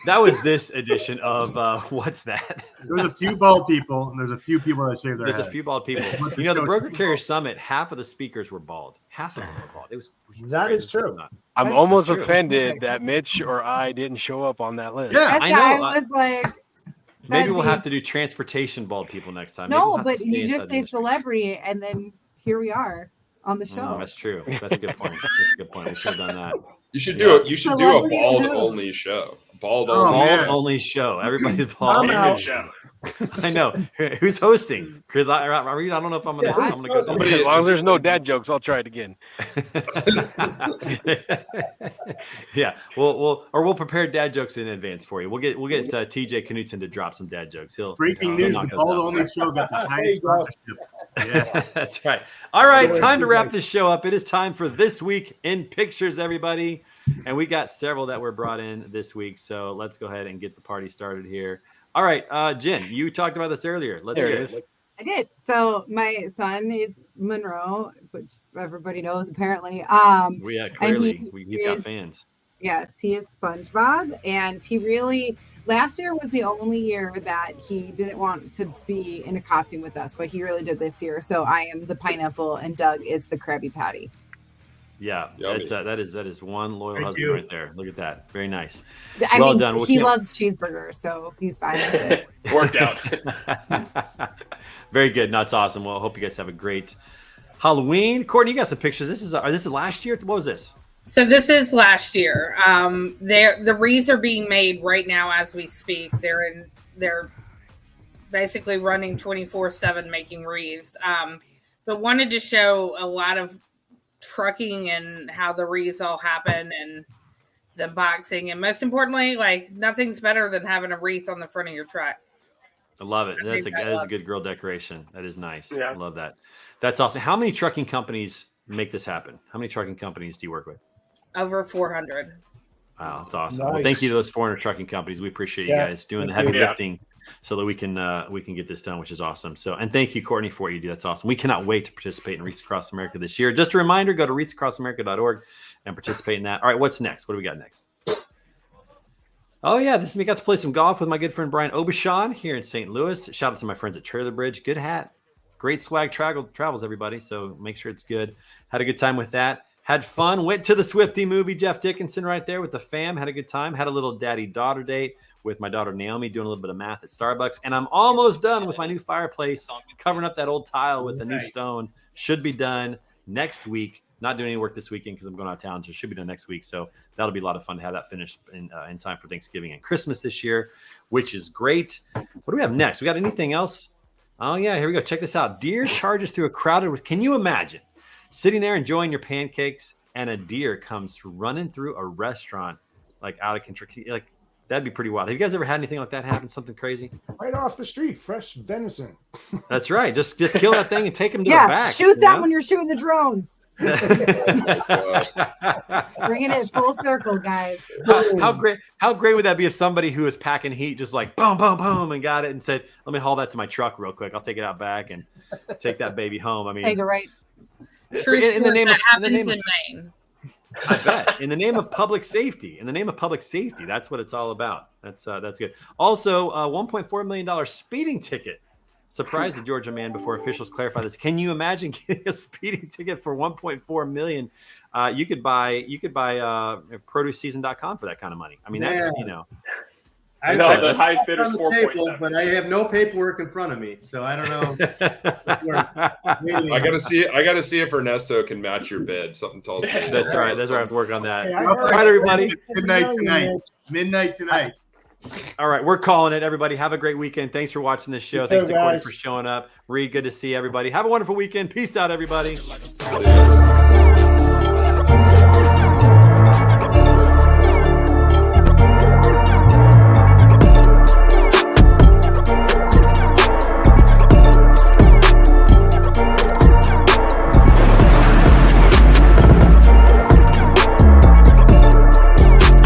Speaker 2: that was this edition of what's that?
Speaker 5: There's a few bald people, and there's a few people that shave their
Speaker 2: There's
Speaker 5: head.
Speaker 2: a few bald people. You know, the Broker Carrier Summit, half of the speakers were bald. Half of them were bald. It was
Speaker 8: That is true.
Speaker 12: I'm
Speaker 2: That's
Speaker 12: almost
Speaker 2: true.
Speaker 12: offended that Mitch or I didn't show up on that list.
Speaker 5: Yeah,
Speaker 7: That
Speaker 2: I
Speaker 7: guy
Speaker 2: know.
Speaker 7: was like,
Speaker 2: Maybe
Speaker 7: that'd
Speaker 2: we'll
Speaker 7: be-
Speaker 2: have to do transportation bald people next time. Maybe
Speaker 7: no,
Speaker 2: we'll have to
Speaker 7: but
Speaker 2: stay
Speaker 7: you
Speaker 2: inside
Speaker 7: just
Speaker 2: the
Speaker 7: say
Speaker 2: industry.
Speaker 7: celebrity, and then here we are on the show.
Speaker 2: That's true. That's a good point. We should have done that.
Speaker 4: You should do it. You should do a
Speaker 7: Celebrity
Speaker 4: bald
Speaker 7: who?
Speaker 4: only show. Bald
Speaker 5: Oh,
Speaker 4: only.
Speaker 5: man.
Speaker 2: Bald only show. Everybody's bald.
Speaker 8: I'm out.
Speaker 6: Show.
Speaker 2: I know. Who's hosting? Chris, I don't know if I'm gonna go.
Speaker 4: Somebody-
Speaker 12: As long as there's no dad jokes, I'll try it again.
Speaker 2: Yeah, we'll prepare dad jokes in advance for you. We'll get TJ Knutson to drop some dad jokes.
Speaker 5: Breaking
Speaker 2: he'll
Speaker 5: news:
Speaker 2: knock
Speaker 5: the
Speaker 2: us
Speaker 5: bald
Speaker 2: out.
Speaker 5: only show got the
Speaker 8: There
Speaker 5: highest
Speaker 8: you go.
Speaker 5: sponsorship. Yeah.
Speaker 2: That's right. All right, time to wrap this show up. It is time for This Week in Pictures, everybody. And we got several that were brought in this week. So let's go ahead and get the party started here. All right, Jen, you talked about this earlier. Let's
Speaker 12: There
Speaker 2: hear
Speaker 12: it
Speaker 2: it.
Speaker 12: is.
Speaker 7: I did. So my son is Monroe, which everybody knows apparently.
Speaker 2: Yeah,
Speaker 7: and
Speaker 2: clearly
Speaker 7: he
Speaker 2: he's got
Speaker 7: is-
Speaker 2: fans.
Speaker 7: Yes, he is SpongeBob, and he really last year was the only year that he didn't want to be in a costume with us, but he really did this year. So I am the pineapple, and Doug is the Krabby Patty.
Speaker 2: Yeah,
Speaker 4: Yummy.
Speaker 2: that is one loyal
Speaker 5: Thank
Speaker 2: husband
Speaker 5: you.
Speaker 2: right there. Look at that. Very nice.
Speaker 7: I
Speaker 2: Well
Speaker 7: mean,
Speaker 2: done. Well,
Speaker 7: he
Speaker 2: Kim-
Speaker 7: loves cheeseburgers, so he's fine with it.
Speaker 6: Worked out.
Speaker 2: Very good. No, that's awesome. Well, I hope you guys have a great Halloween. Courtney, you got some pictures. This is last year. What was this?
Speaker 3: So this is last year. The wreaths are being made right now as we speak. They're basically running 24/7 making wreaths. But wanted to show a lot of trucking and how the wreaths all happen and the boxing, and most importantly, like nothing's better than having a wreath on the front of your truck.
Speaker 2: I love it.
Speaker 3: I
Speaker 2: That is
Speaker 3: think
Speaker 2: a
Speaker 3: that
Speaker 2: good girl decoration. That is nice.
Speaker 6: Yeah.
Speaker 2: I love that. That's awesome. How many trucking companies make this happen? How many trucking companies do you work with?
Speaker 3: Over 400.
Speaker 2: Wow, that's awesome. Well,
Speaker 8: Nice.
Speaker 2: thank you to those 400 trucking companies. We appreciate you
Speaker 8: Yeah,
Speaker 2: guys doing the
Speaker 8: thank
Speaker 2: heavy
Speaker 6: you.
Speaker 2: lifting so that we can get this done, which is awesome. So, and thank you, Courtney, for what you do. That's awesome. We cannot wait to participate in Wreaths Across America this year. Just a reminder, go to wreathsacrossamerica.org and participate in that. All right, what's next? What do we got next? Oh, yeah, this is me. Got to play some golf with my good friend Brian Obashan here in St. Louis. Shout out to my friends at Trailer Bridge. Good hat. Great swag travels, everybody. So make sure it's good. Had a good time with that. Had fun. Went to the Swiftie movie. Jeff Dickinson right there with the fam. Had a good time. Had a little daddy-daughter date with my daughter Naomi, doing a little bit of math at Starbucks. And I'm almost done with my new fireplace, covering up that old tile with the new stone. Should be done next week. Not doing any work this weekend because I'm going out of town, so it should be done next week. So that'll be a lot of fun to have that finished in time for Thanksgiving and Christmas this year, which is great. What do we have next? We got anything else? Oh, yeah, here we go. Check this out. Deer charges through a crowded... Can you imagine sitting there enjoying your pancakes and a deer comes running through a restaurant like out of control? Like, that'd be pretty wild. Have you guys ever had anything like that happen? Something crazy?
Speaker 8: Right off the street, fresh venison.
Speaker 2: That's right. Just kill that thing and take him to the
Speaker 7: Yeah,
Speaker 2: back.
Speaker 7: shoot that
Speaker 2: know?
Speaker 7: when you're shooting the drones.
Speaker 4: God.
Speaker 7: Bringing it full circle, guys.
Speaker 2: How great would that be if somebody who was packing heat just like boom, boom, boom and got it and said, let me haul that to my truck real quick. I'll take it out back and take that baby home. I mean,
Speaker 7: Take it right.
Speaker 3: True
Speaker 2: in the
Speaker 3: story,
Speaker 2: name
Speaker 3: that
Speaker 2: of- in the
Speaker 3: happens
Speaker 2: name
Speaker 3: in Maine.
Speaker 2: I bet. In the name of public safety. In the name of public safety. That's what it's all about. That's good. Also, $1.4 million speeding ticket. Surprised the Georgia man before officials clarify this. Can you imagine getting a speeding ticket for $1.4 million? You could buy produceseason.com for that kind of money. I mean, that's, you know.
Speaker 6: I know the highest bid is
Speaker 5: 4.7, but I have no paperwork in front of me, so I don't know.
Speaker 4: I gotta see if Ernesto can match your bid. Something tells me.
Speaker 2: That's right. That's right. I have to work on that.
Speaker 8: Hey,
Speaker 2: All right, everybody.
Speaker 5: Midnight tonight.
Speaker 2: All right, we're calling it. Everybody, have a great weekend. Thanks for watching this show. Thanks to Corey for showing up. Reed, good to see everybody. Have a wonderful weekend. Peace out, everybody.